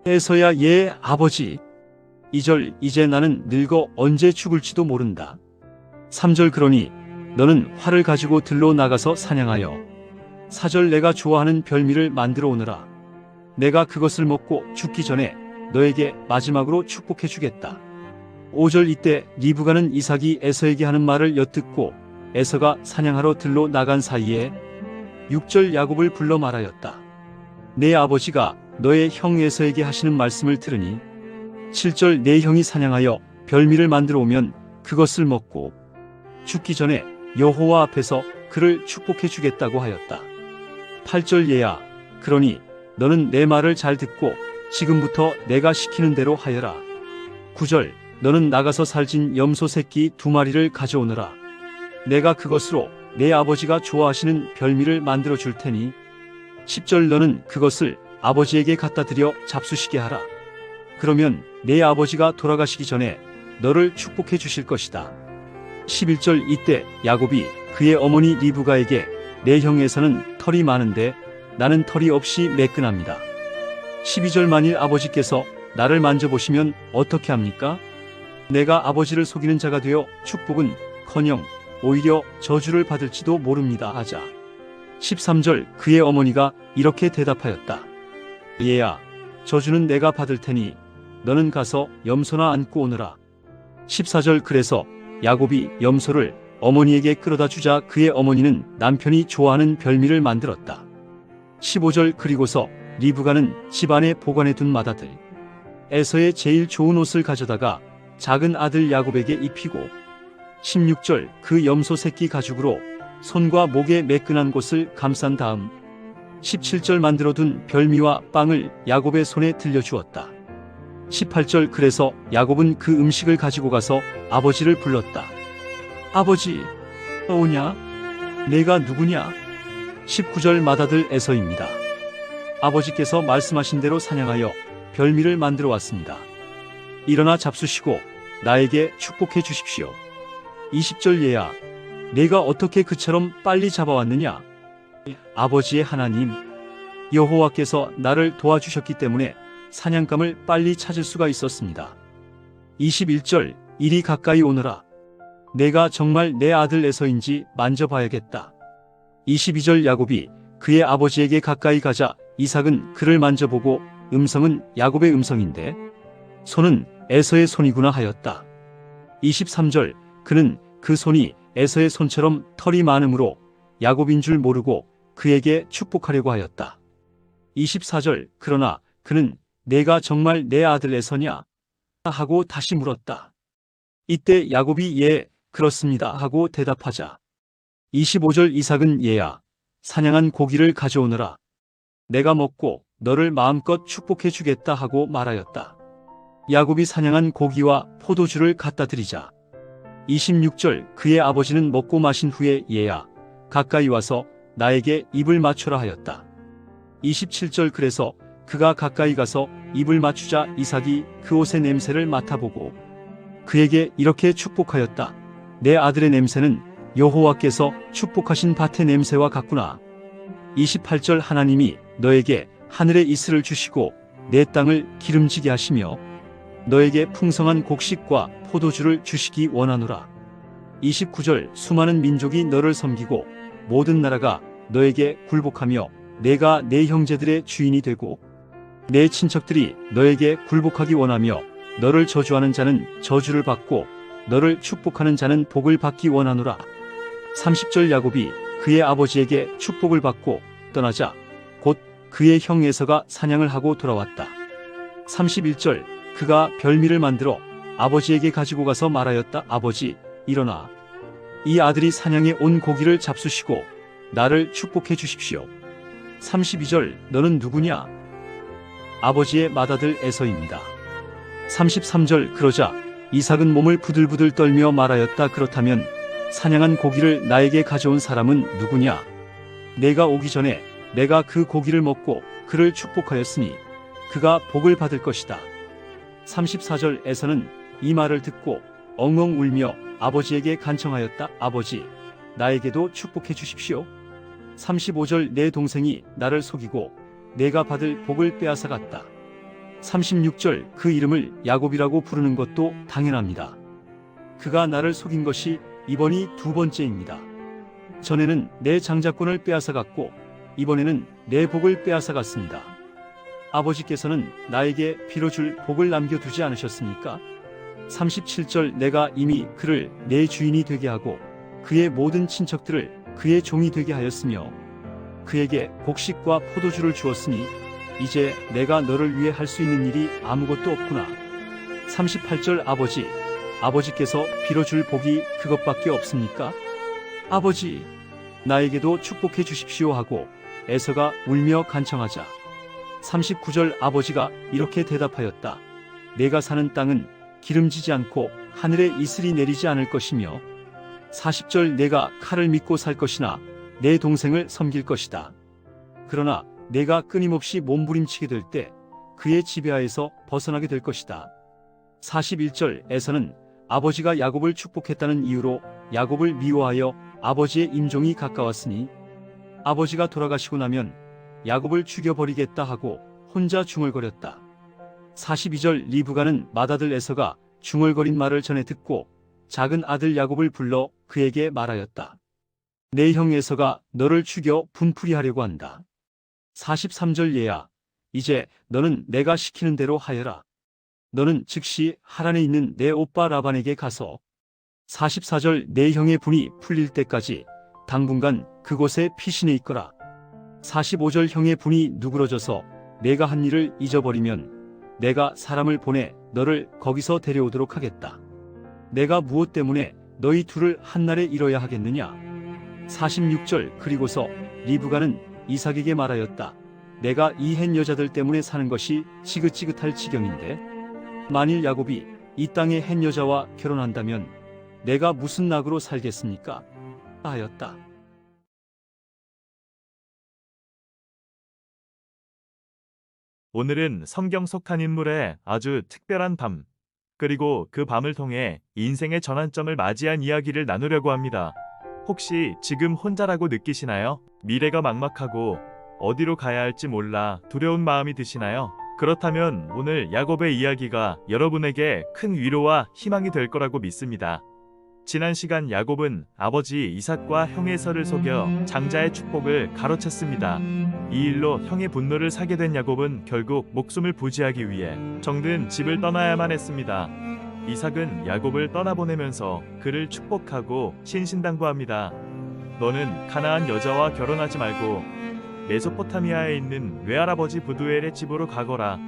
에서야 얘 아버지. 2절 이제 나는 늙어 언제 죽을지도 모른다. 3절 그러니 너는 활을 가지고 들로 나가서 사냥하여 4절 내가 좋아하는 별미를 만들어 오너라. 내가 그것을 먹고 죽기 전에 너에게 마지막으로 축복해 주겠다. 5절 이때 리브가는 이삭이 에서에게 하는 말을 엿듣고 에서가 사냥하러 들로 나간 사이에 6절 야곱을 불러 말하였다. 내 아버지가 너의 형 에서에게 하시는 말씀을 들으니 7절 내 형이 사냥하여 별미를 만들어 오면 그것을 먹고 죽기 전에 여호와 앞에서 그를 축복해 주겠다고 하였다. 8절 얘야 그러니 너는 내 말을 잘 듣고 지금부터 내가 시키는 대로 하여라. 9절 너는 나가서 살진 염소 새끼 2마리를 가져오너라. 내가 그것으로 내 아버지가 좋아하시는 별미를 만들어 줄 테니 10절 너는 그것을 아버지에게 갖다 드려 잡수시게 하라. 그러면 내 아버지가 돌아가시기 전에 너를 축복해 주실 것이다. 11절 이때 야곱이 그의 어머니 리브가에게 내 형에서는 털이 많은데 나는 털이 없이 매끈합니다. 12절 만일 아버지께서 나를 만져보시면 어떻게 합니까? 내가 아버지를 속이는 자가 되어 축복은 커녕 오히려 저주를 받을지도 모릅니다 하자 13절 그의 어머니가 이렇게 대답하였다. 얘야 저주는 내가 받을 테니 너는 가서 염소나 안고 오너라. 14절 그래서 야곱이 염소를 어머니에게 끌어다 주자 그의 어머니는 남편이 좋아하는 별미를 만들었다. 15절 그리고서 리브가는 집안에 보관해 둔 맏아들 에서의 제일 좋은 옷을 가져다가 작은 아들 야곱에게 입히고 16절 그 염소 새끼 가죽으로 손과 목에 매끈한 곳을 감싼 다음 17절 만들어둔 별미와 빵을 야곱의 손에 들려주었다. 18절 그래서 야곱은 그 음식을 가지고 가서 아버지를 불렀다. 아버지, 오냐? 내가 누구냐? 19절 맏아들 에서입니다. 아버지께서 말씀하신 대로 사냥하여 별미를 만들어 왔습니다. 일어나 잡수시고 나에게 축복해 주십시오. 20절 얘야, 내가 어떻게 그처럼 빨리 잡아왔느냐? 아버지의 하나님, 여호와께서 나를 도와주셨기 때문에 사냥감을 빨리 찾을 수가 있었습니다. 21절 이리 가까이 오너라. 내가 정말 내 아들 에서인지 만져봐야겠다. 22절 야곱이 그의 아버지에게 가까이 가자 이삭은 그를 만져보고 음성은 야곱의 음성인데 손은 에서의 손이구나 하였다. 23절 그는 그 손이 에서의 손처럼 털이 많으므로 야곱인 줄 모르고 그에게 축복하려고 하였다. 24절 그러나 그는 내가 정말 내 아들 에서냐? 하고 다시 물었다. 이때 야곱이 예, 그렇습니다 하고 대답하자 25절 이삭은 얘야, 사냥한 고기를 가져오너라. 내가 먹고 너를 마음껏 축복해 주겠다 하고 말하였다. 야곱이 사냥한 고기와 포도주를 갖다 드리자 26절 그의 아버지는 먹고 마신 후에 얘야, 가까이 와서 나에게 입을 맞춰라 하였다. 27절 그래서 그가 가까이 가서 입을 맞추자 이삭이 그 옷의 냄새를 맡아보고 그에게 이렇게 축복하였다. 내 아들의 냄새는 여호와께서 축복하신 밭의 냄새와 같구나. 28절 하나님이 너에게 하늘의 이슬을 주시고 내 땅을 기름지게 하시며 너에게 풍성한 곡식과 포도주를 주시기 원하노라. 29절 수많은 민족이 너를 섬기고 모든 나라가 너에게 굴복하며 내가 내 형제들의 주인이 되고 내 친척들이 너에게 굴복하기 원하며 너를 저주하는 자는 저주를 받고 너를 축복하는 자는 복을 받기 원하노라. 30절 야곱이 그의 아버지에게 축복을 받고 떠나자 곧 그의 형 에서가 사냥을 하고 돌아왔다. 31절 그가 별미를 만들어 아버지에게 가지고 가서 말하였다. 아버지, 일어나. 이 아들이 사냥해 온 고기를 잡수시고 나를 축복해 주십시오. 32절 너는 누구냐? 아버지의 맏아들 에서입니다. 33절 그러자 이삭은 몸을 부들부들 떨며 말하였다. 그렇다면 사냥한 고기를 나에게 가져온 사람은 누구냐? 내가 오기 전에 내가 그 고기를 먹고 그를 축복하였으니 그가 복을 받을 것이다. 34절 에서는 이 말을 듣고 엉엉 울며 아버지에게 간청하였다. 아버지, 나에게도 축복해 주십시오. 35절 내 동생이 나를 속이고 내가 받을 복을 빼앗아갔다. 36절 그 이름을 야곱이라고 부르는 것도 당연합니다. 그가 나를 속인 것이 이번이 두 번째입니다. 전에는 내 장자권을 빼앗아갔고 이번에는 내 복을 빼앗아갔습니다. 아버지께서는 나에게 빌어줄 복을 남겨두지 않으셨습니까? 37절 내가 이미 그를 내 주인이 되게 하고 그의 모든 친척들을 그의 종이 되게 하였으며 그에게 곡식과 포도주를 주었으니 이제 내가 너를 위해 할 수 있는 일이 아무것도 없구나. 38절 아버지께서 빌어줄 복이 그것밖에 없습니까? 아버지, 나에게도 축복해 주십시오 하고 에서가 울며 간청하자 39절 아버지가 이렇게 대답하였다. 내가 사는 땅은 기름지지 않고 하늘에 이슬이 내리지 않을 것이며 40절 내가 칼을 믿고 살 것이나 내 동생을 섬길 것이다. 그러나 내가 끊임없이 몸부림치게 될 때 그의 지배하에서 벗어나게 될 것이다. 41절에서는 아버지가 야곱을 축복했다는 이유로 야곱을 미워하여 아버지의 임종이 가까웠으니 아버지가 돌아가시고 나면 야곱을 죽여버리겠다 하고 혼자 중얼거렸다. 42절 리브가는 맏아들 에서가 중얼거린 말을 전해 듣고 작은 아들 야곱을 불러 그에게 말하였다. 내 형 에서가 너를 죽여 분풀이하려고 한다. 43절 얘야, 이제 너는 내가 시키는 대로 하여라. 너는 즉시 하란에 있는 내 오빠 라반에게 가서 44절 내 형의 분이 풀릴 때까지 당분간 그곳에 피신해 있거라. 45절 형의 분이 누그러져서 내가 한 일을 잊어버리면 내가 사람을 보내 너를 거기서 데려오도록 하겠다. 내가 무엇 때문에 너희 둘을 한날에 잃어야 하겠느냐? 46절 그리고서 리브가는 이삭에게 말하였다. 내가 이 헨 여자들 때문에 사는 것이 지긋지긋할 지경인데 만일 야곱이 이 땅의 헨 여자와 결혼한다면 내가 무슨 낙으로 살겠습니까? 하였다. 오늘은 성경 속 한 인물의 아주 특별한 밤, 그리고 그 밤을 통해 인생의 전환점을 맞이한 이야기를 나누려고 합니다. 혹시 지금 혼자라고 느끼시나요? 미래가 막막하고 어디로 가야 할지 몰라 두려운 마음이 드시나요? 그렇다면 오늘 야곱의 이야기가 여러분에게 큰 위로와 희망이 될 거라고 믿습니다. 지난 시간 야곱은 아버지 이삭과 형 에서를 속여 장자의 축복을 가로챘습니다. 이 일로 형의 분노를 사게 된 야곱은 결국 목숨을 부지하기 위해 정든 집을 떠나야만 했습니다. 이삭은 야곱을 떠나보내면서 그를 축복하고 신신당부합니다. 너는 가나안 여자와 결혼하지 말고 메소포타미아에 있는 외할아버지 부두엘의 집으로 가거라.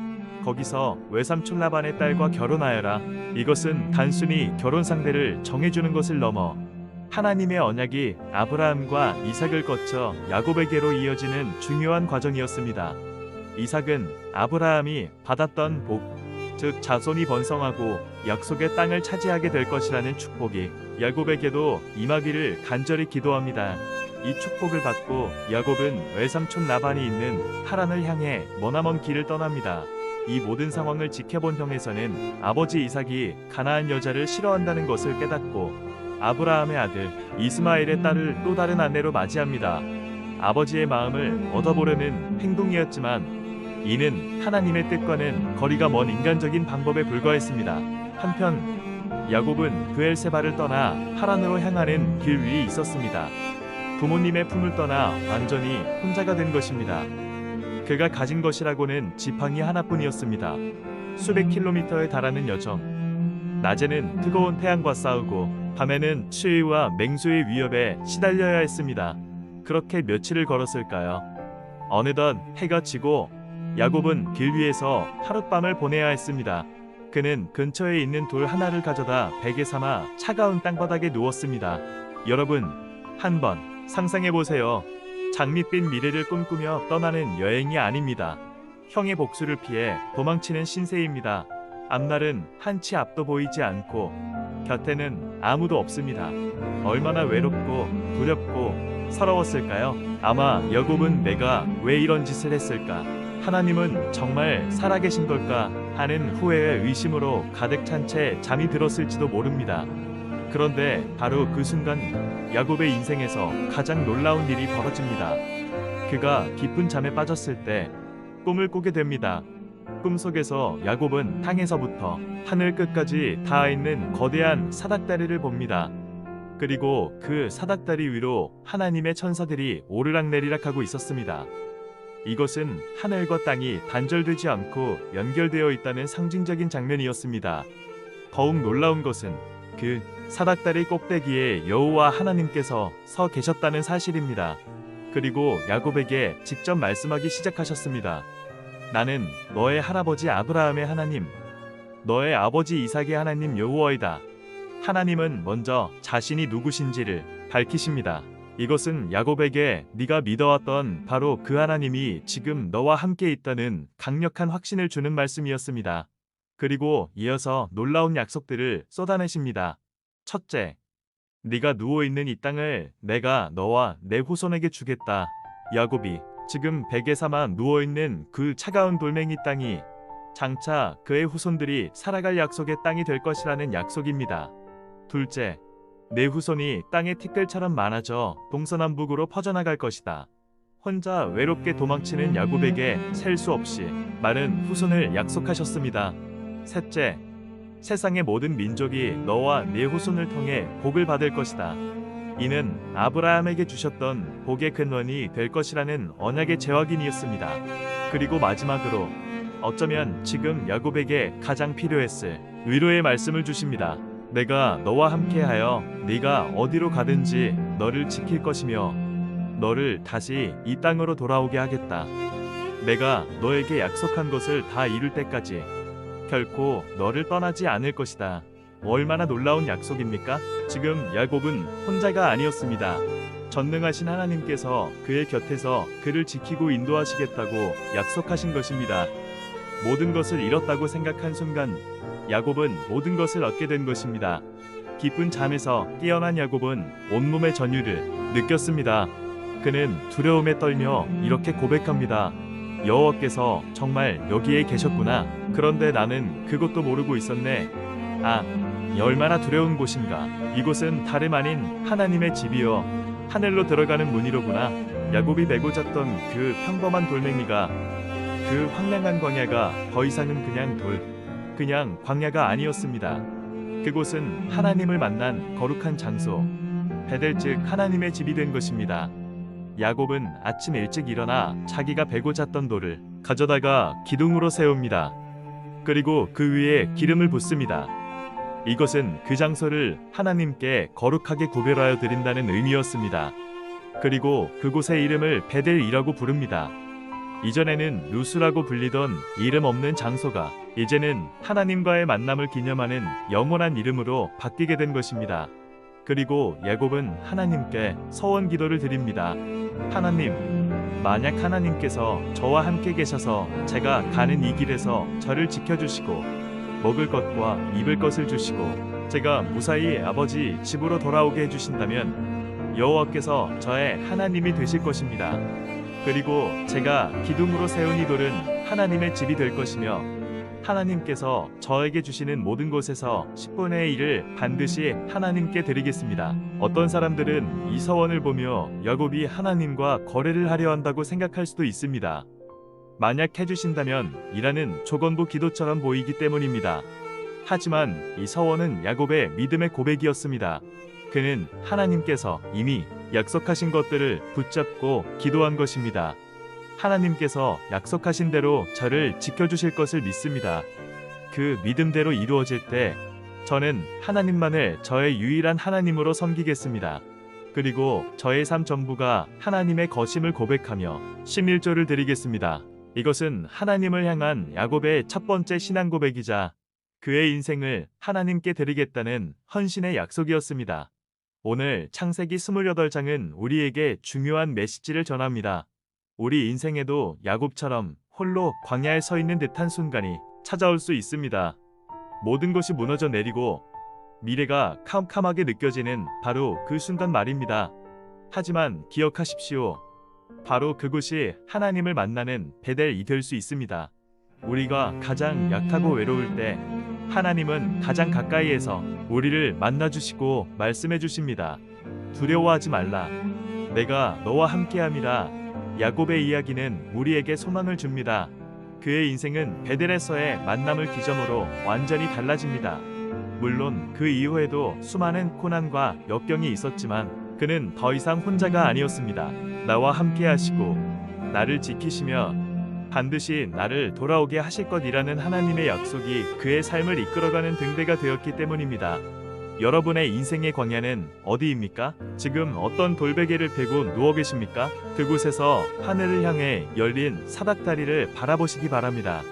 거기서 외삼촌 라반의 딸과 결혼하여라. 이것은 단순히 결혼 상대를 정해주는 것을 넘어 하나님의 언약이 아브라함과 이삭을 거쳐 야곱에게로 이어지는 중요한 과정이었습니다. 이삭은 아브라함이 받았던 복, 즉 자손이 번성하고 약속의 땅을 차지하게 될 것이라는 축복이 야곱에게도 임하기를 간절히 기도합니다. 이 축복을 받고 야곱은 외삼촌 라반이 있는 하란을 향해 머나먼 길을 떠납니다. 이 모든 상황을 지켜본 형에서는 아버지 이삭이 가나안 여자를 싫어한다는 것을 깨닫고 아브라함의 아들 이스마엘의 딸을 또 다른 아내로 맞이합니다. 아버지의 마음을 얻어보려는 행동이었지만 이는 하나님의 뜻과는 거리가 먼 인간적인 방법에 불과했습니다. 한편 야곱은 브엘세바를 떠나 하란으로 향하는 길 위에 있었습니다. 부모님의 품을 떠나 완전히 혼자가 된 것입니다. 그가 가진 것이라고는 지팡이 하나뿐이었습니다. 수백 킬로미터에 달하는 여정. 낮에는 뜨거운 태양과 싸우고 밤에는 추위와 맹수의 위협에 시달려야 했습니다. 그렇게 며칠을 걸었을까요? 어느덧 해가 지고 야곱은 길 위에서 하룻밤을 보내야 했습니다. 그는 근처에 있는 돌 하나를 가져다 베개 삼아 차가운 땅바닥에 누웠습니다. 여러분, 한번 상상해 보세요. 장밋빛 미래를 꿈꾸며 떠나는 여행이 아닙니다. 형의 복수를 피해 도망치는 신세입니다. 앞날은 한치 앞도 보이지 않고 곁에는 아무도 없습니다. 얼마나 외롭고 두렵고 서러웠을까요? 아마 야곱은 내가 왜 이런 짓을 했을까? 하나님은 정말 살아계신 걸까? 하는 후회의 의심으로 가득 찬 채 잠이 들었을지도 모릅니다. 그런데 바로 그 순간 야곱의 인생에서 가장 놀라운 일이 벌어집니다. 그가 깊은 잠에 빠졌을 때 꿈을 꾸게 됩니다. 꿈속에서 야곱은 땅에서부터 하늘 끝까지 닿아 있는 거대한 사닥다리를 봅니다. 그리고 그 사닥다리 위로 하나님의 천사들이 오르락내리락 하고 있었습니다. 이것은 하늘과 땅이 단절되지 않고 연결되어 있다는 상징적인 장면이었습니다. 더욱 놀라운 것은 그 사닥다리 꼭대기에 여호와 하나님께서 서 계셨다는 사실입니다. 그리고 야곱에게 직접 말씀하기 시작하셨습니다. 나는 너의 할아버지 아브라함의 하나님, 너의 아버지 이삭의 하나님 여호와이다. 하나님은 먼저 자신이 누구신지를 밝히십니다. 이것은 야곱에게 네가 믿어왔던 바로 그 하나님이 지금 너와 함께 있다는 강력한 확신을 주는 말씀이었습니다. 그리고 이어서 놀라운 약속들을 쏟아내십니다. 첫째, 네가 누워있는 이 땅을 내가 너와 내 후손에게 주겠다. 야곱이 지금 베개 삼아 누워있는 그 차가운 돌멩이 땅이 장차 그의 후손들이 살아갈 약속의 땅이 될 것이라는 약속입니다. 둘째, 내 후손이 땅의 티끌처럼 많아져 동서남북으로 퍼져나갈 것이다. 혼자 외롭게 도망치는 야곱에게 셀 수 없이 많은 후손을 약속하셨습니다. 셋째, 세상의 모든 민족이 너와 네 후손을 통해 복을 받을 것이다. 이는 아브라함에게 주셨던 복의 근원이 될 것이라는 언약의 재확인이었습니다. 그리고 마지막으로 어쩌면 지금 야곱에게 가장 필요했을 위로의 말씀을 주십니다. 내가 너와 함께하여 네가 어디로 가든지 너를 지킬 것이며 너를 다시 이 땅으로 돌아오게 하겠다. 내가 너에게 약속한 것을 다 이룰 때까지 결코 너를 떠나지 않을 것이다. 얼마나 놀라운 약속입니까? 지금 야곱은 혼자가 아니었습니다. 전능하신 하나님께서 그의 곁에서 그를 지키고 인도하시겠다고 약속하신 것입니다. 모든 것을 잃었다고 생각한 순간 야곱은 모든 것을 얻게 된 것입니다. 깊은 잠에서 깨어난 야곱은 온몸의 전율을 느꼈습니다. 그는 두려움에 떨며 이렇게 고백합니다. 여호와께서 정말 여기에 계셨구나. 그런데 나는 그것도 모르고 있었네. 얼마나 두려운 곳인가. 이곳은 다름 아닌 하나님의 집이여 하늘로 들어가는 문이로구나. 야곱이 메고 잤던 그 평범한 돌멩이가 그 황량한 광야가 더 이상은 그냥 광야가 아니었습니다. 그곳은 하나님을 만난 거룩한 장소, 베델 즉 하나님의 집이 된 것입니다. 야곱은 아침 일찍 일어나 자기가 베고 잤던 돌을 가져다가 기둥으로 세웁니다. 그리고 그 위에 기름을 붓습니다. 이것은 그 장소를 하나님께 거룩하게 구별하여 드린다는 의미였습니다. 그리고 그곳의 이름을 베델이라고 부릅니다. 이전에는 루스라고 불리던 이름 없는 장소가 이제는 하나님과의 만남을 기념하는 영원한 이름으로 바뀌게 된 것입니다. 그리고 야곱은 하나님께 서원 기도를 드립니다. 하나님, 만약 하나님께서 저와 함께 계셔서 제가 가는 이 길에서 저를 지켜주시고 먹을 것과 입을 것을 주시고 제가 무사히 아버지 집으로 돌아오게 해주신다면 여호와께서 저의 하나님이 되실 것입니다. 그리고 제가 기둥으로 세운 이 돌은 하나님의 집이 될 것이며 하나님께서 저에게 주시는 모든 것에서 10분의 1을 반드시 하나님께 드리겠습니다. 어떤 사람들은 이 서원을 보며 야곱이 하나님과 거래를 하려 한다고 생각할 수도 있습니다. 만약 해주신다면 이라는 조건부 기도처럼 보이기 때문입니다. 하지만 이 서원은 야곱의 믿음의 고백이었습니다. 그는 하나님께서 이미 약속하신 것들을 붙잡고 기도한 것입니다. 하나님께서 약속하신 대로 저를 지켜주실 것을 믿습니다. 그 믿음대로 이루어질 때 저는 하나님만을 저의 유일한 하나님으로 섬기겠습니다. 그리고 저의 삶 전부가 하나님의 거심을 고백하며 11조를 드리겠습니다. 이것은 하나님을 향한 야곱의 첫 번째 신앙 고백이자 그의 인생을 하나님께 드리겠다는 헌신의 약속이었습니다. 오늘 창세기 28장은 우리에게 중요한 메시지를 전합니다. 우리 인생에도 야곱처럼 홀로 광야에 서 있는 듯한 순간이 찾아올 수 있습니다. 모든 것이 무너져 내리고 미래가 캄캄하게 느껴지는 바로 그 순간 말입니다. 하지만 기억하십시오. 바로 그곳이 하나님을 만나는 베델이 될 수 있습니다. 우리가 가장 약하고 외로울 때 하나님은 가장 가까이에서 우리를 만나주시고 말씀해 주십니다. 두려워하지 말라. 내가 너와 함께함이라. 야곱의 이야기는 우리에게 소망을 줍니다. 그의 인생은 베델에서의 만남을 기점으로 완전히 달라집니다. 물론 그 이후에도 수많은 고난과 역경이 있었지만 그는 더 이상 혼자가 아니었습니다. 나와 함께 하시고 나를 지키시며 반드시 나를 돌아오게 하실 것이라는 하나님의 약속이 그의 삶을 이끌어가는 등대가 되었기 때문입니다. 여러분의 인생의 광야는 어디입니까? 지금 어떤 돌베개를 베고 누워 계십니까? 그곳에서 하늘을 향해 열린 사닥다리를 바라보시기 바랍니다.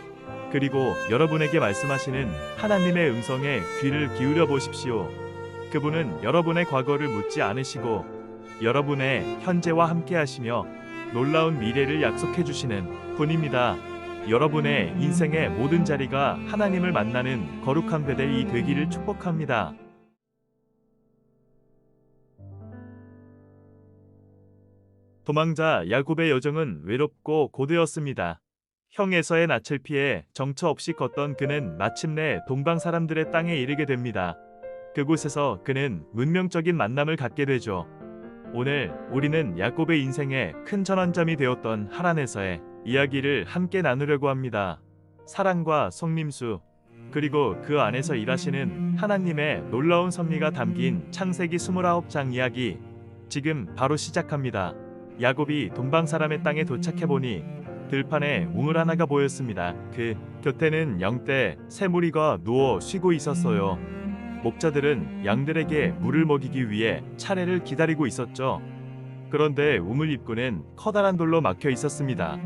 그리고 여러분에게 말씀하시는 하나님의 음성에 귀를 기울여 보십시오. 그분은 여러분의 과거를 묻지 않으시고 여러분의 현재와 함께 하시며 놀라운 미래를 약속해 주시는 분입니다. 여러분의 인생의 모든 자리가 하나님을 만나는 거룩한 베델이 되기를 축복합니다. 도망자 야곱의 여정은 외롭고 고되었습니다. 형 에서의 낯을 피해 정처 없이 걷던 그는 마침내 동방 사람들의 땅에 이르게 됩니다. 그곳에서 그는 운명적인 만남을 갖게 되죠. 오늘 우리는 야곱의 인생의 큰 전환점이 되었던 하란에서의 이야기를 함께 나누려고 합니다. 사랑과 속림수, 그리고 그 안에서 일하시는 하나님의 놀라운 섭리가 담긴 창세기 29장 이야기, 지금 바로 시작합니다. 야곱이 동방 사람의 땅에 도착해보니 들판에 우물 하나가 보였습니다. 그 곁에는 양떼 세 무리가 누워 쉬고 있었어요. 목자들은 양들에게 물을 먹이기 위해 차례를 기다리고 있었죠. 그런데 우물 입구는 커다란 돌로 막혀 있었습니다.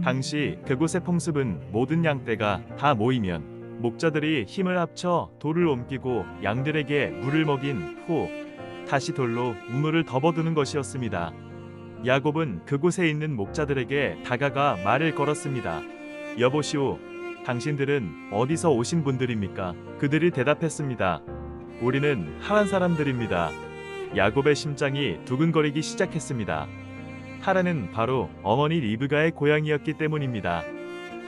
당시 그곳의 풍습은 모든 양떼가 다 모이면 목자들이 힘을 합쳐 돌을 옮기고 양들에게 물을 먹인 후 다시 돌로 우물을 덮어두는 것이었습니다. 야곱은 그곳에 있는 목자들에게 다가가 말을 걸었습니다. 여보시오, 당신들은 어디서 오신 분들입니까? 그들이 대답했습니다. 우리는 하란 사람들입니다. 야곱의 심장이 두근거리기 시작했습니다. 하란은 바로 어머니 리브가의 고향이었기 때문입니다.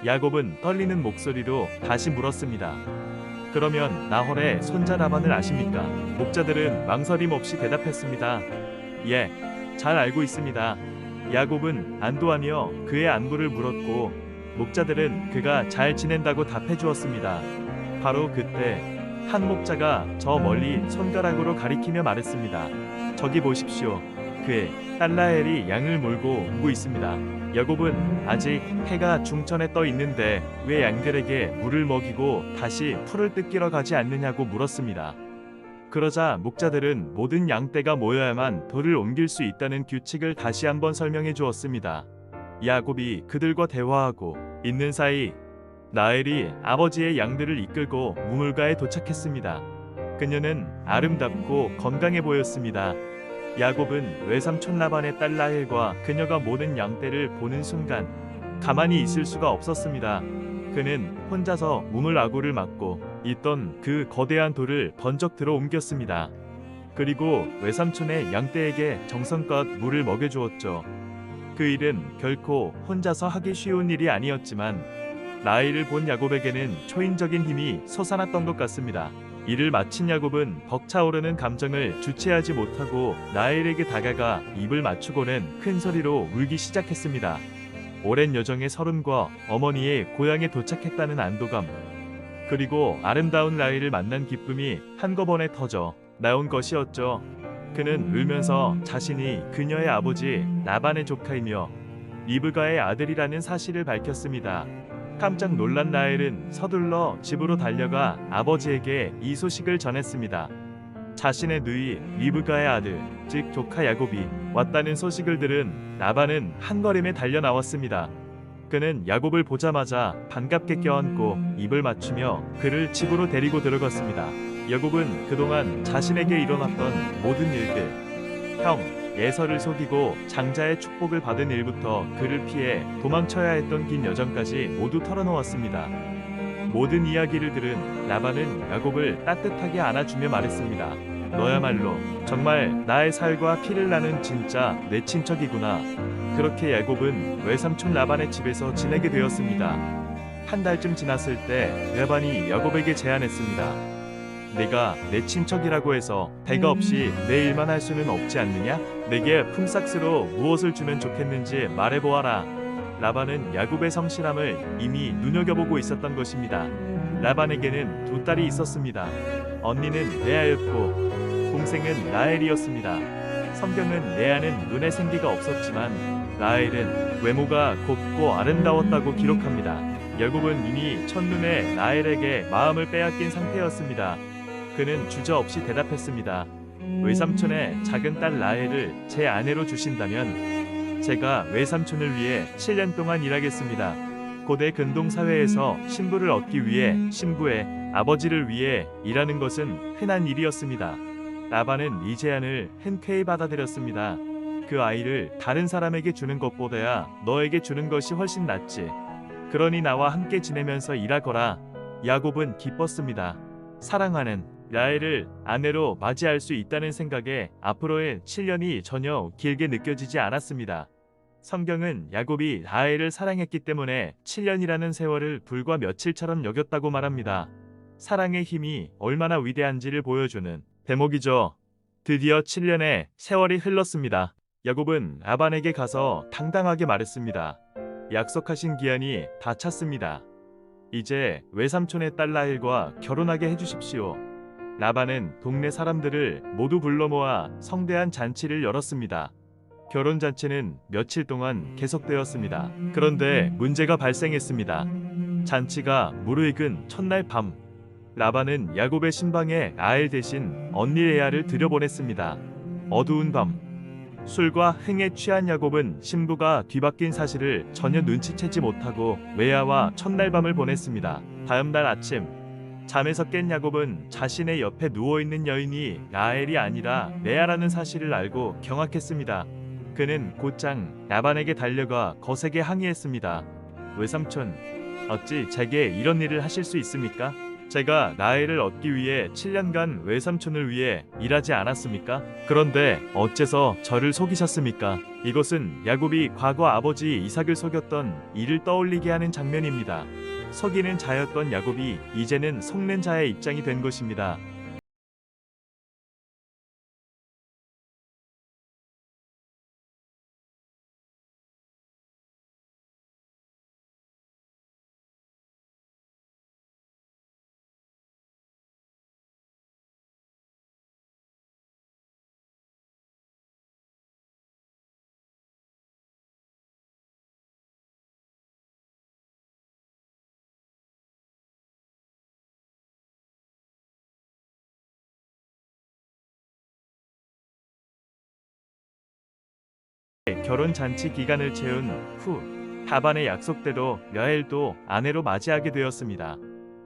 야곱은 떨리는 목소리로 다시 물었습니다. 그러면 나홀의 손자 라반을 아십니까? 목자들은 망설임 없이 대답했습니다. 예, 잘 알고 있습니다. 야곱은 안도하며 그의 안부를 물었고 목자들은 그가 잘 지낸다고 답해 주었습니다. 바로 그때 한 목자가 저 멀리 손가락으로 가리키며 말했습니다. 저기 보십시오. 그의 딸 라헬이 양을 몰고 오고 있습니다. 야곱은 아직 해가 중천에 떠 있는데 왜 양들에게 물을 먹이고 다시 풀을 뜯기러 가지 않느냐고 물었습니다. 그러자 목자들은 모든 양떼가 모여야만 돌을 옮길 수 있다는 규칙을 다시 한번 설명해 주었습니다. 야곱이 그들과 대화하고 있는 사이 라헬이 아버지의 양들을 이끌고 우물가에 도착했습니다. 그녀는 아름답고 건강해 보였습니다. 야곱은 외삼촌 라반의 딸 라헬과 그녀가 모든 양떼를 보는 순간 가만히 있을 수가 없었습니다. 그는 혼자서 우물 아구를 막고 있던 그 거대한 돌을 번쩍 들어 옮겼습니다. 그리고 외삼촌의 양떼에게 정성껏 물을 먹여주었죠. 그 일은 결코 혼자서 하기 쉬운 일이 아니었지만 라헬을 본 야곱에게는 초인적인 힘이 솟아났던 것 같습니다. 이를 마친 야곱은 벅차오르는 감정을 주체하지 못하고 라헬에게 다가가 입을 맞추고는 큰 소리로 울기 시작했습니다. 오랜 여정의 서름과 어머니의 고향에 도착했다는 안도감, 그리고 아름다운 라헬을 만난 기쁨이 한꺼번에 터져 나온 것이었죠. 그는 울면서 자신이 그녀의 아버지 라반의 조카이며 리브가의 아들이라는 사실을 밝혔습니다. 깜짝 놀란 라헬은 서둘러 집으로 달려가 아버지에게 이 소식을 전했습니다. 자신의 누이 리브가의 아들, 즉 조카 야곱이 왔다는 소식을 들은 라반은 한걸음에 달려 나왔습니다. 그는 야곱을 보자마자 반갑게 껴안고 입을 맞추며 그를 집으로 데리고 들어갔습니다. 야곱은 그동안 자신에게 일어났던 모든 일들, 형, 예서를 속이고 장자의 축복을 받은 일부터 그를 피해 도망쳐야 했던 긴 여정까지 모두 털어놓았습니다. 모든 이야기를 들은 라반은 야곱을 따뜻하게 안아주며 말했습니다. 너야말로 정말 나의 살과 피를 나는 진짜 내 친척이구나. 그렇게 야곱은 외삼촌 라반의 집에서 지내게 되었습니다. 한 달쯤 지났을 때 라반이 야곱에게 제안했습니다. 내가 내 친척이라고 해서 대가 없이 내 일만 할 수는 없지 않느냐? 내게 품삯으로 무엇을 주면 좋겠는지 말해보아라. 라반은 야곱의 성실함을 이미 눈여겨보고 있었던 것입니다. 라반에게는 두 딸이 있었습니다. 언니는 레아였고 동생은 라헬이었습니다. 성경은 레아는 눈에 생기가 없었지만 라헬은 외모가 곱고 아름다웠다고 기록합니다. 야곱은 이미 첫눈에 라헬에게 마음을 빼앗긴 상태였습니다. 그는 주저없이 대답했습니다. 외삼촌의 작은 딸 라헬을 제 아내로 주신다면 제가 외삼촌을 위해 7년 동안 일하겠습니다. 고대 근동 사회에서 신부를 얻기 위해 신부의 아버지를 위해 일하는 것은 흔한 일이었습니다. 라반은 이 제안을 흔쾌히 받아들였습니다. 그 아이를 다른 사람에게 주는 것보다야 너에게 주는 것이 훨씬 낫지. 그러니 나와 함께 지내면서 일하거라. 야곱은 기뻤습니다. 사랑하는 라헬을 아내로 맞이할 수 있다는 생각에 앞으로의 7년이 전혀 길게 느껴지지 않았습니다. 성경은 야곱이 라헬을 사랑했기 때문에 7년이라는 세월을 불과 며칠처럼 여겼다고 말합니다. 사랑의 힘이 얼마나 위대한지를 보여주는 대목이죠. 드디어 7년의 세월이 흘렀습니다. 야곱은 라반에게 가서 당당하게 말했습니다. 약속하신 기한이 다 찼습니다. 이제 외삼촌의 딸 라헬과 결혼하게 해주십시오. 라반은 동네 사람들을 모두 불러 모아 성대한 잔치를 열었습니다. 결혼 잔치는 며칠 동안 계속되었습니다. 그런데 문제가 발생했습니다. 잔치가 무르익은 첫날 밤, 라반은 야곱의 신방에 라헬 대신 언니 레아를 들여보냈습니다. 어두운 밤, 술과 흥에 취한 야곱은 신부가 뒤바뀐 사실을 전혀 눈치채지 못하고 레아와 첫날 밤을 보냈습니다. 다음 날 아침, 잠에서 깬 야곱은 자신의 옆에 누워있는 여인이 라헬이 아니라 레아라는 사실을 알고 경악했습니다. 그는 곧장 라반에게 달려가 거세게 항의했습니다. 외삼촌, 어찌 제게 이런 일을 하실 수 있습니까? 제가 라헬을 얻기 위해 7년간 외삼촌을 위해 일하지 않았습니까? 그런데 어째서 저를 속이셨습니까? 이것은 야곱이 과거 아버지 이삭을 속였던 일을 떠올리게 하는 장면입니다. 속이는 자였던 야곱이 이제는 속는 자의 입장이 된 것입니다. 결혼 잔치 기간을 채운 후 하반의 약속대로 야엘도 아내로 맞이하게 되었습니다.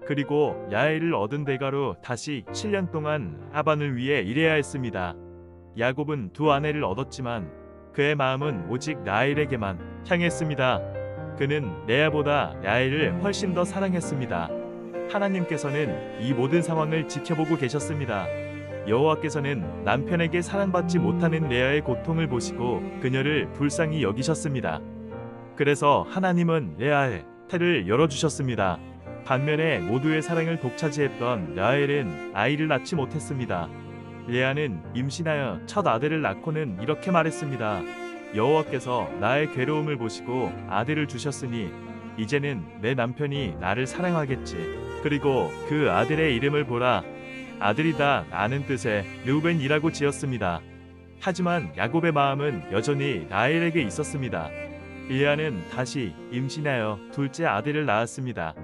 그리고 야엘을 얻은 대가로 다시 7년 동안 하반을 위해 일해야 했습니다. 야곱은 두 아내를 얻었지만 그의 마음은 오직 라헬에게만 향했습니다. 그는 레아보다 야엘을 훨씬 더 사랑했습니다. 하나님께서는 이 모든 상황을 지켜보고 계셨습니다. 여호와께서는 남편에게 사랑받지 못하는 레아의 고통을 보시고 그녀를 불쌍히 여기셨습니다. 그래서 하나님은 레아의 태를 열어주셨습니다. 반면에 모두의 사랑을 독차지했던 라헬은 아이를 낳지 못했습니다. 레아는 임신하여 첫 아들을 낳고는 이렇게 말했습니다. 여호와께서 나의 괴로움을 보시고 아들을 주셨으니 이제는 내 남편이 나를 사랑하겠지. 그리고 그 아들의 이름을 보라. 아들이다 라는 뜻의 르우벤이라고 지었습니다. 하지만 야곱의 마음은 여전히 라헬에게 있었습니다. 레아는 다시 임신하여 둘째 아들을 낳았습니다.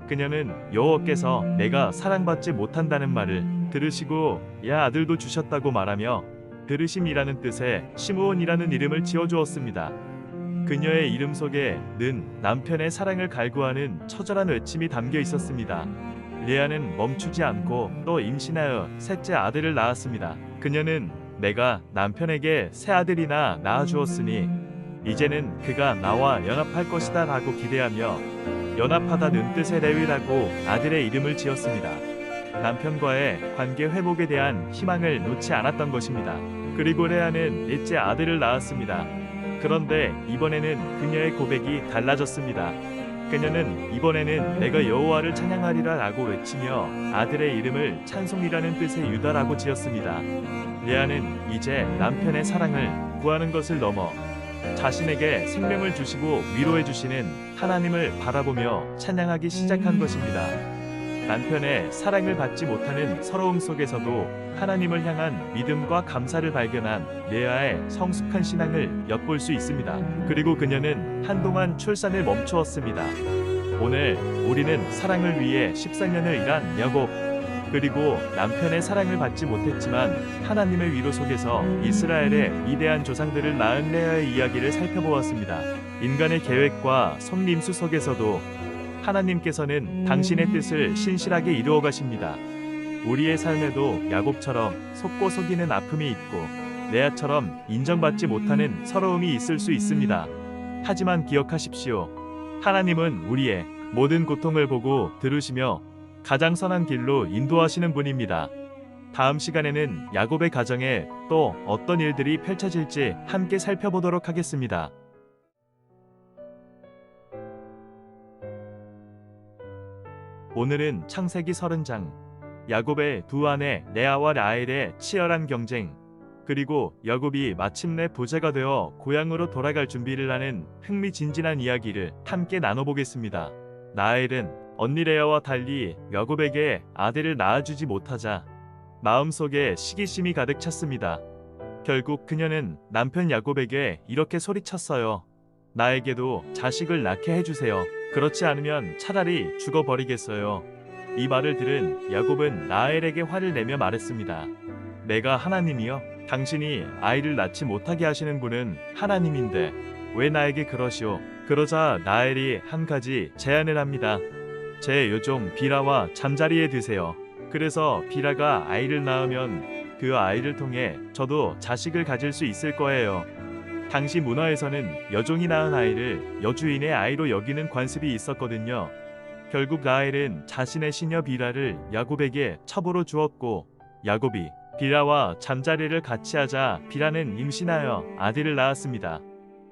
그녀는 여호와께서 내가 사랑받지 못한다는 말을 들으시고 야 아들도 주셨다고 말하며 들으심이라는 뜻의 시므온이라는 이름을 지어주었습니다. 그녀의 이름 속에 는 남편의 사랑을 갈구하는 처절한 외침이 담겨 있었습니다. 레아는 멈추지 않고 또 임신하여 셋째 아들을 낳았습니다. 그녀는 내가 남편에게 새 아들이나 낳아주었으니 이제는 그가 나와 연합할 것이다 라고 기대하며 연합하다는 뜻의 레위라고 아들의 이름을 지었습니다. 남편과의 관계 회복에 대한 희망을 놓지 않았던 것입니다. 그리고 레아는 넷째 아들을 낳았습니다. 그런데 이번에는 그녀의 고백이 달라졌습니다. 그녀는 이번에는 내가 여호와를 찬양하리라 라고 외치며 아들의 이름을 찬송이라는 뜻의 유다라고 지었습니다. 레아는 이제 남편의 사랑을 구하는 것을 넘어 자신에게 생명을 주시고 위로해 주시는 하나님을 바라보며 찬양하기 시작한 것입니다. 남편의 사랑을 받지 못하는 서러움 속에서도 하나님을 향한 믿음과 감사를 발견한 레아의 성숙한 신앙을 엿볼 수 있습니다. 그리고 그녀는 한동안 출산을 멈추었습니다. 오늘 우리는 사랑을 위해 14년을 일한 야곱, 그리고 남편의 사랑을 받지 못했지만 하나님의 위로 속에서 이스라엘의 위대한 조상들을 낳은 레아의 이야기를 살펴보았습니다. 인간의 계획과 성림수 속에서도 하나님께서는 당신의 뜻을 신실하게 이루어 가십니다. 우리의 삶에도 야곱처럼 속고 속이는 아픔이 있고 레아처럼 인정받지 못하는 서러움이 있을 수 있습니다. 하지만 기억하십시오. 하나님은 우리의 모든 고통을 보고 들으시며 가장 선한 길로 인도하시는 분입니다. 다음 시간에는 야곱의 가정에 또 어떤 일들이 펼쳐질지 함께 살펴보도록 하겠습니다. 오늘은 창세기 30장, 야곱의 두 아내 레아와 라헬의 치열한 경쟁, 그리고 야곱이 마침내 부자가 되어 고향으로 돌아갈 준비를 하는 흥미진진한 이야기를 함께 나눠보겠습니다. 라헬은 언니 레아와 달리 야곱에게 아들을 낳아주지 못하자 마음속에 시기심이 가득 찼습니다. 결국 그녀는 남편 야곱에게 이렇게 소리쳤어요. 나에게도 자식을 낳게 해주세요. 그렇지 않으면 차라리 죽어버리겠어요. 이 말을 들은 야곱은 라헬에게 화를 내며 말했습니다. 내가 하나님이요? 당신이 아이를 낳지 못하게 하시는 분은 하나님인데 왜 나에게 그러시오? 그러자 라헬이 한 가지 제안을 합니다. 제 요종 비라와 잠자리에 드세요. 그래서 비라가 아이를 낳으면 그 아이를 통해 저도 자식을 가질 수 있을 거예요. 당시 문화에서는 여종이 낳은 아이를 여주인의 아이로 여기는 관습이 있었거든요. 결국 라헬은 자신의 시녀 비라를 야곱에게 첩으로 주었고 야곱이 비라와 잠자리를 같이 하자 비라는 임신하여 아들을 낳았습니다.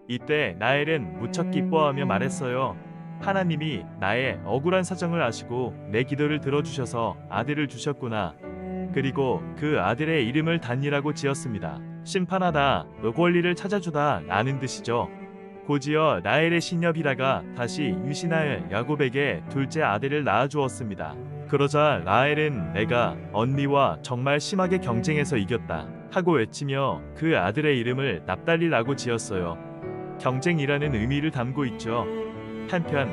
이때 라헬은 무척 기뻐하며 말했어요. 하나님이 나의 억울한 사정을 아시고 내 기도를 들어주셔서 아들을 주셨구나. 그리고 그 아들의 이름을 단이라고 지었습니다. 심판하다, 권리를 찾아주다 라는 뜻이죠. 곧이어 라헬의 시녀 비라가 다시 임신하여 야곱에게 둘째 아들을 낳아주었습니다. 그러자 라헬은 내가 언니와 정말 심하게 경쟁해서 이겼다 하고 외치며 그 아들의 이름을 납달리라고 지었어요. 경쟁이라는 의미를 담고 있죠. 한편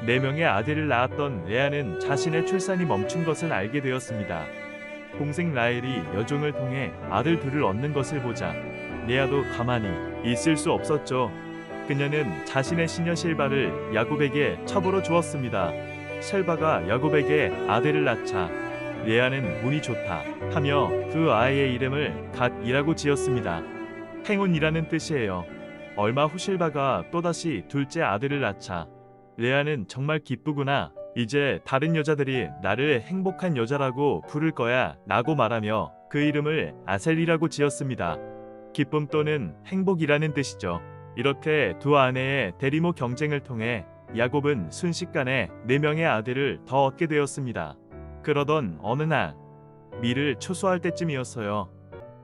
4명의 아들을 낳았던 레아는 자신의 출산이 멈춘 것을 알게 되었습니다. 동생 라헬이 여종을 통해 아들 둘을 얻는 것을 보자 레아도 가만히 있을 수 없었죠. 그녀는 자신의 시녀 실바를 야곱에게 첩으로 주었습니다. 실바가 야곱에게 아들을 낳자 레아는 운이 좋다 하며 그 아이의 이름을 갓이라고 지었습니다. 행운이라는 뜻이에요. 얼마 후 실바가 또다시 둘째 아들을 낳자 레아는 정말 기쁘구나. 이제 다른 여자들이 나를 행복한 여자라고 부를 거야 라고 말하며 그 이름을 아셀이라고 지었습니다. 기쁨 또는 행복이라는 뜻이죠. 이렇게 두 아내의 대리모 경쟁을 통해 야곱은 순식간에 4명의 아들을 더 얻게 되었습니다. 그러던 어느 날 밀을 추수할 때쯤이었어요.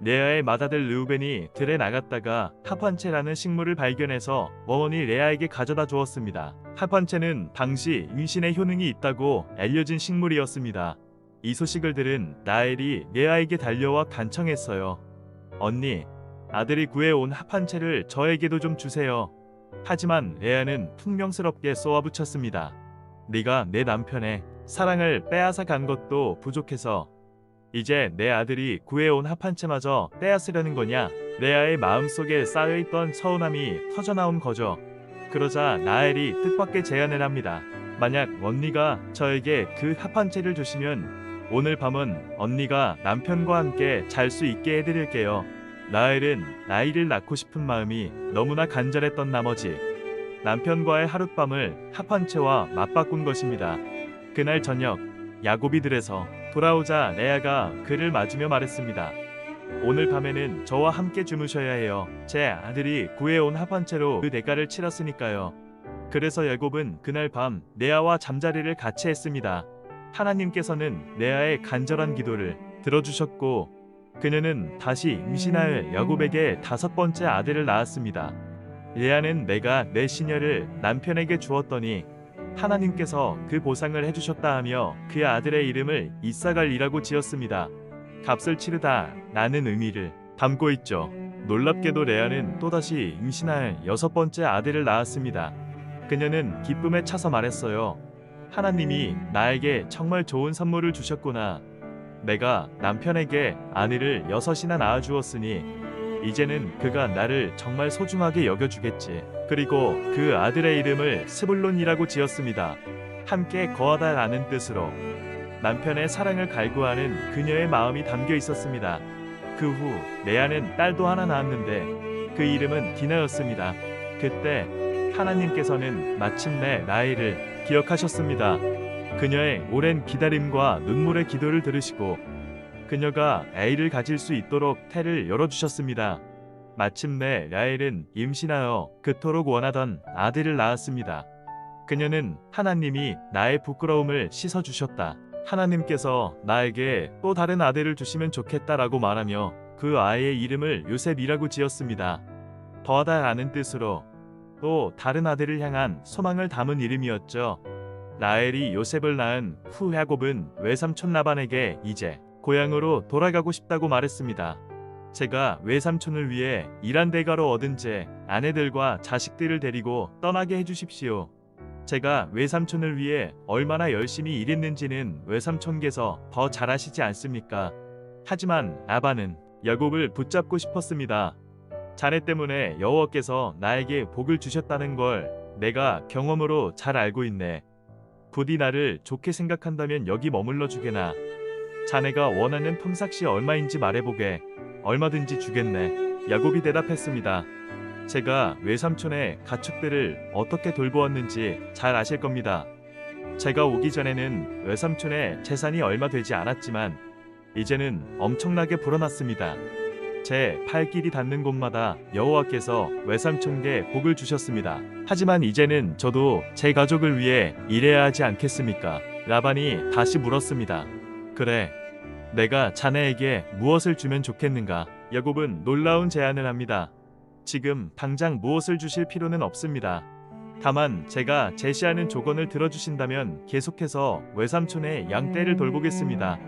레아의 맏아들 르우벤이 들에 나갔다가 하판체라는 식물을 발견해서 어머니 레아에게 가져다 주었습니다. 하판체는 당시 임신의 효능이 있다고 알려진 식물이었습니다. 이 소식을 들은 라헬이 레아에게 달려와 간청했어요. 언니, 아들이 구해온 하판체를 저에게도 좀 주세요. 하지만 레아는 퉁명스럽게 쏘아붙였습니다. 네가 내 남편의 사랑을 빼앗아 간 것도 부족해서 이제 내 아들이 구해온 하판체마저 빼앗으려는 거냐? 레아의 마음속에 쌓여있던 서운함이 터져나온 거죠. 그러자 라헬이 뜻밖의 제안을 합니다. 만약 언니가 저에게 그 하판체를 주시면 오늘 밤은 언니가 남편과 함께 잘 수 있게 해드릴게요. 라헬은 아이를 낳고 싶은 마음이 너무나 간절했던 나머지 남편과의 하룻밤을 하판체와 맞바꾼 것입니다. 그날 저녁 야곱이 들에서 돌아오자 레아가 그를 맞으며 말했습니다. 오늘 밤에는 저와 함께 주무셔야 해요. 제 아들이 구해온 하판체로 그 대가를 치렀으니까요. 그래서 야곱은 그날 밤 레아와 잠자리를 같이 했습니다. 하나님께서는 레아의 간절한 기도를 들어주셨고 그녀는 다시 임신하여 야곱에게 5번째 아들을 낳았습니다. 레아는 내가 내 시녀를 남편에게 주었더니 하나님께서 그 보상을 해주셨다 하며 그 아들의 이름을 이사갈이라고 지었습니다. 값을 치르다 라는 의미를 담고 있죠. 놀랍게도 레아는 또다시 임신할 6번째 아들을 낳았습니다. 그녀는 기쁨에 차서 말했어요. 하나님이 나에게 정말 좋은 선물을 주셨구나. 내가 남편에게 아내를 6이나 낳아주었으니 이제는 그가 나를 정말 소중하게 여겨주겠지. 그리고 그 아들의 이름을 스불론이라고 지었습니다. 함께 거하다 라는 뜻으로 남편의 사랑을 갈구하는 그녀의 마음이 담겨 있었습니다. 그 후 레아는 딸도 하나 낳았는데 그 이름은 디나였습니다. 그때 하나님께서는 마침내 라헬을 기억하셨습니다. 그녀의 오랜 기다림과 눈물의 기도를 들으시고 그녀가 아이를 가질 수 있도록 태를 열어주셨습니다. 마침내 라헬은 임신하여 그토록 원하던 아들을 낳았습니다. 그녀는 하나님이 나의 부끄러움을 씻어주셨다. 하나님께서 나에게 또 다른 아들을 주시면 좋겠다라고 말하며 그 아이의 이름을 요셉이라고 지었습니다. 더하다라는 뜻으로 또 다른 아들을 향한 소망을 담은 이름이었죠. 라헬이 요셉을 낳은 후 야곱은 외삼촌 라반에게 이제 고향으로 돌아가고 싶다고 말했습니다. 제가 외삼촌을 위해 일한 대가로 얻은 제 아내들과 자식들을 데리고 떠나게 해주십시오. 제가 외삼촌을 위해 얼마나 열심히 일했는지는 외삼촌께서 더 잘 아시지 않습니까? 하지만 라반은 야곱을 붙잡고 싶었습니다. 자네 때문에 여호와께서 나에게 복을 주셨다는 걸 내가 경험으로 잘 알고 있네. 부디 나를 좋게 생각한다면 여기 머물러 주게나. 자네가 원하는 품삯이 얼마인지 말해보게. 얼마든지 주겠네. 야곱이 대답했습니다. 제가 외삼촌의 가축들을 어떻게 돌보았는지 잘 아실 겁니다. 제가 오기 전에는 외삼촌의 재산이 얼마 되지 않았지만 이제는 엄청나게 불어났습니다. 제 발길이 닿는 곳마다 여호와께서 외삼촌께 복을 주셨습니다. 하지만 이제는 저도 제 가족을 위해 일해야 하지 않겠습니까? 라반이 다시 물었습니다. 그래, 내가 자네에게 무엇을 주면 좋겠는가? 야곱은 놀라운 제안을 합니다. 지금 당장 무엇을 주실 필요는 없습니다. 다만 제가 제시하는 조건을 들어주신다면 계속해서 외삼촌의 양떼를 돌보겠습니다.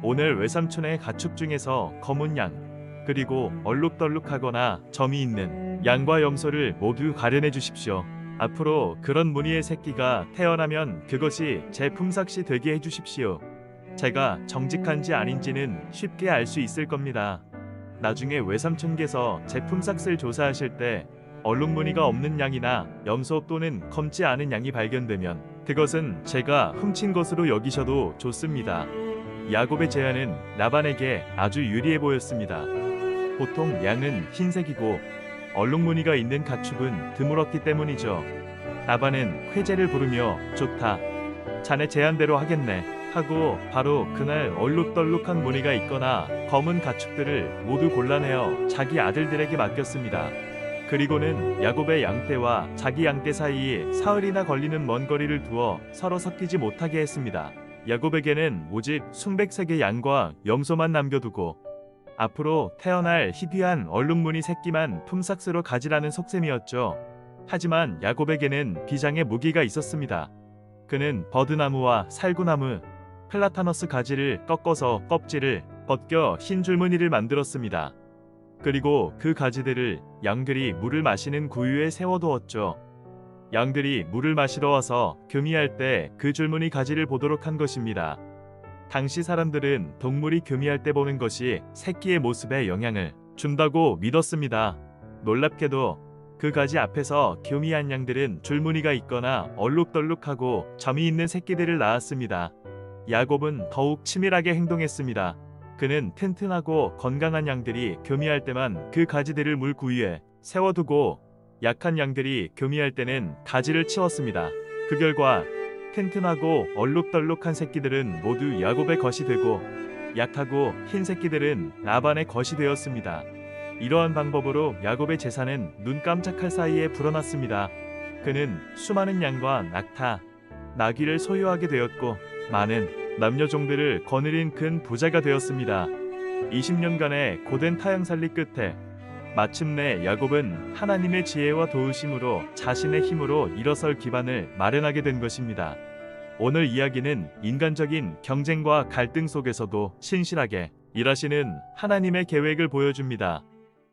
오늘 외삼촌의 가축 중에서 검은 양 그리고 얼룩덜룩하거나 점이 있는 양과 염소를 모두 가려내 주십시오. 앞으로 그런 무늬의 새끼가 태어나면 그것이 제 품삯이 되게 해주십시오. 제가 정직한지 아닌지는 쉽게 알 수 있을 겁니다. 나중에 외삼촌께서 제품 싹을 조사하실 때 얼룩 무늬가 없는 양이나 염소 또는 검지 않은 양이 발견되면 그것은 제가 훔친 것으로 여기셔도 좋습니다. 야곱의 제안은 라반에게 아주 유리해 보였습니다. 보통 양은 흰색이고 얼룩 무늬가 있는 가축은 드물었기 때문이죠. 라반은 쾌재를 부르며 좋다. 자네 제안대로 하겠네. 하고 바로 그날 얼룩덜룩한 무늬가 있거나 검은 가축들을 모두 골라내어 자기 아들들에게 맡겼습니다. 그리고는 야곱의 양떼와 자기 양떼 사이에 사흘이나 걸리는 먼 거리를 두어 서로 섞이지 못하게 했습니다. 야곱에게는 오직 순백색의 양과 염소만 남겨두고 앞으로 태어날 희귀한 얼룩무늬 새끼만 품삯으로 가지라는 속셈이었죠. 하지만 야곱에게는 비장의 무기가 있었습니다. 그는 버드나무와 살구나무, 플라타너스 가지를 꺾어서 껍질을 벗겨 흰 줄무늬를 만들었습니다. 그리고 그 가지들을 양들이 물을 마시는 구유에 세워두었죠. 양들이 물을 마시러 와서 교미할 때 그 줄무늬 가지를 보도록 한 것입니다. 당시 사람들은 동물이 교미할 때 보는 것이 새끼의 모습에 영향을 준다고 믿었습니다. 놀랍게도 그 가지 앞에서 교미한 양들은 줄무늬가 있거나 얼룩덜룩하고 점이 있는 새끼들을 낳았습니다. 야곱은 더욱 치밀하게 행동했습니다. 그는 튼튼하고 건강한 양들이 교미할 때만 그 가지들을 물 구유에 세워두고 약한 양들이 교미할 때는 가지를 치웠습니다. 그 결과 튼튼하고 얼룩덜룩한 새끼들은 모두 야곱의 것이 되고 약하고 흰 새끼들은 라반의 것이 되었습니다. 이러한 방법으로 야곱의 재산은 눈 깜짝할 사이에 불어났습니다. 그는 수많은 양과 낙타, 나귀를 소유하게 되었고 많은 남녀종들을 거느린 큰 부자가 되었습니다. 20년간의 고된 타향살리 끝에 마침내 야곱은 하나님의 지혜와 도우심으로 자신의 힘으로 일어설 기반을 마련하게 된 것입니다. 오늘 이야기는 인간적인 경쟁과 갈등 속에서도 신실하게 일하시는 하나님의 계획을 보여줍니다.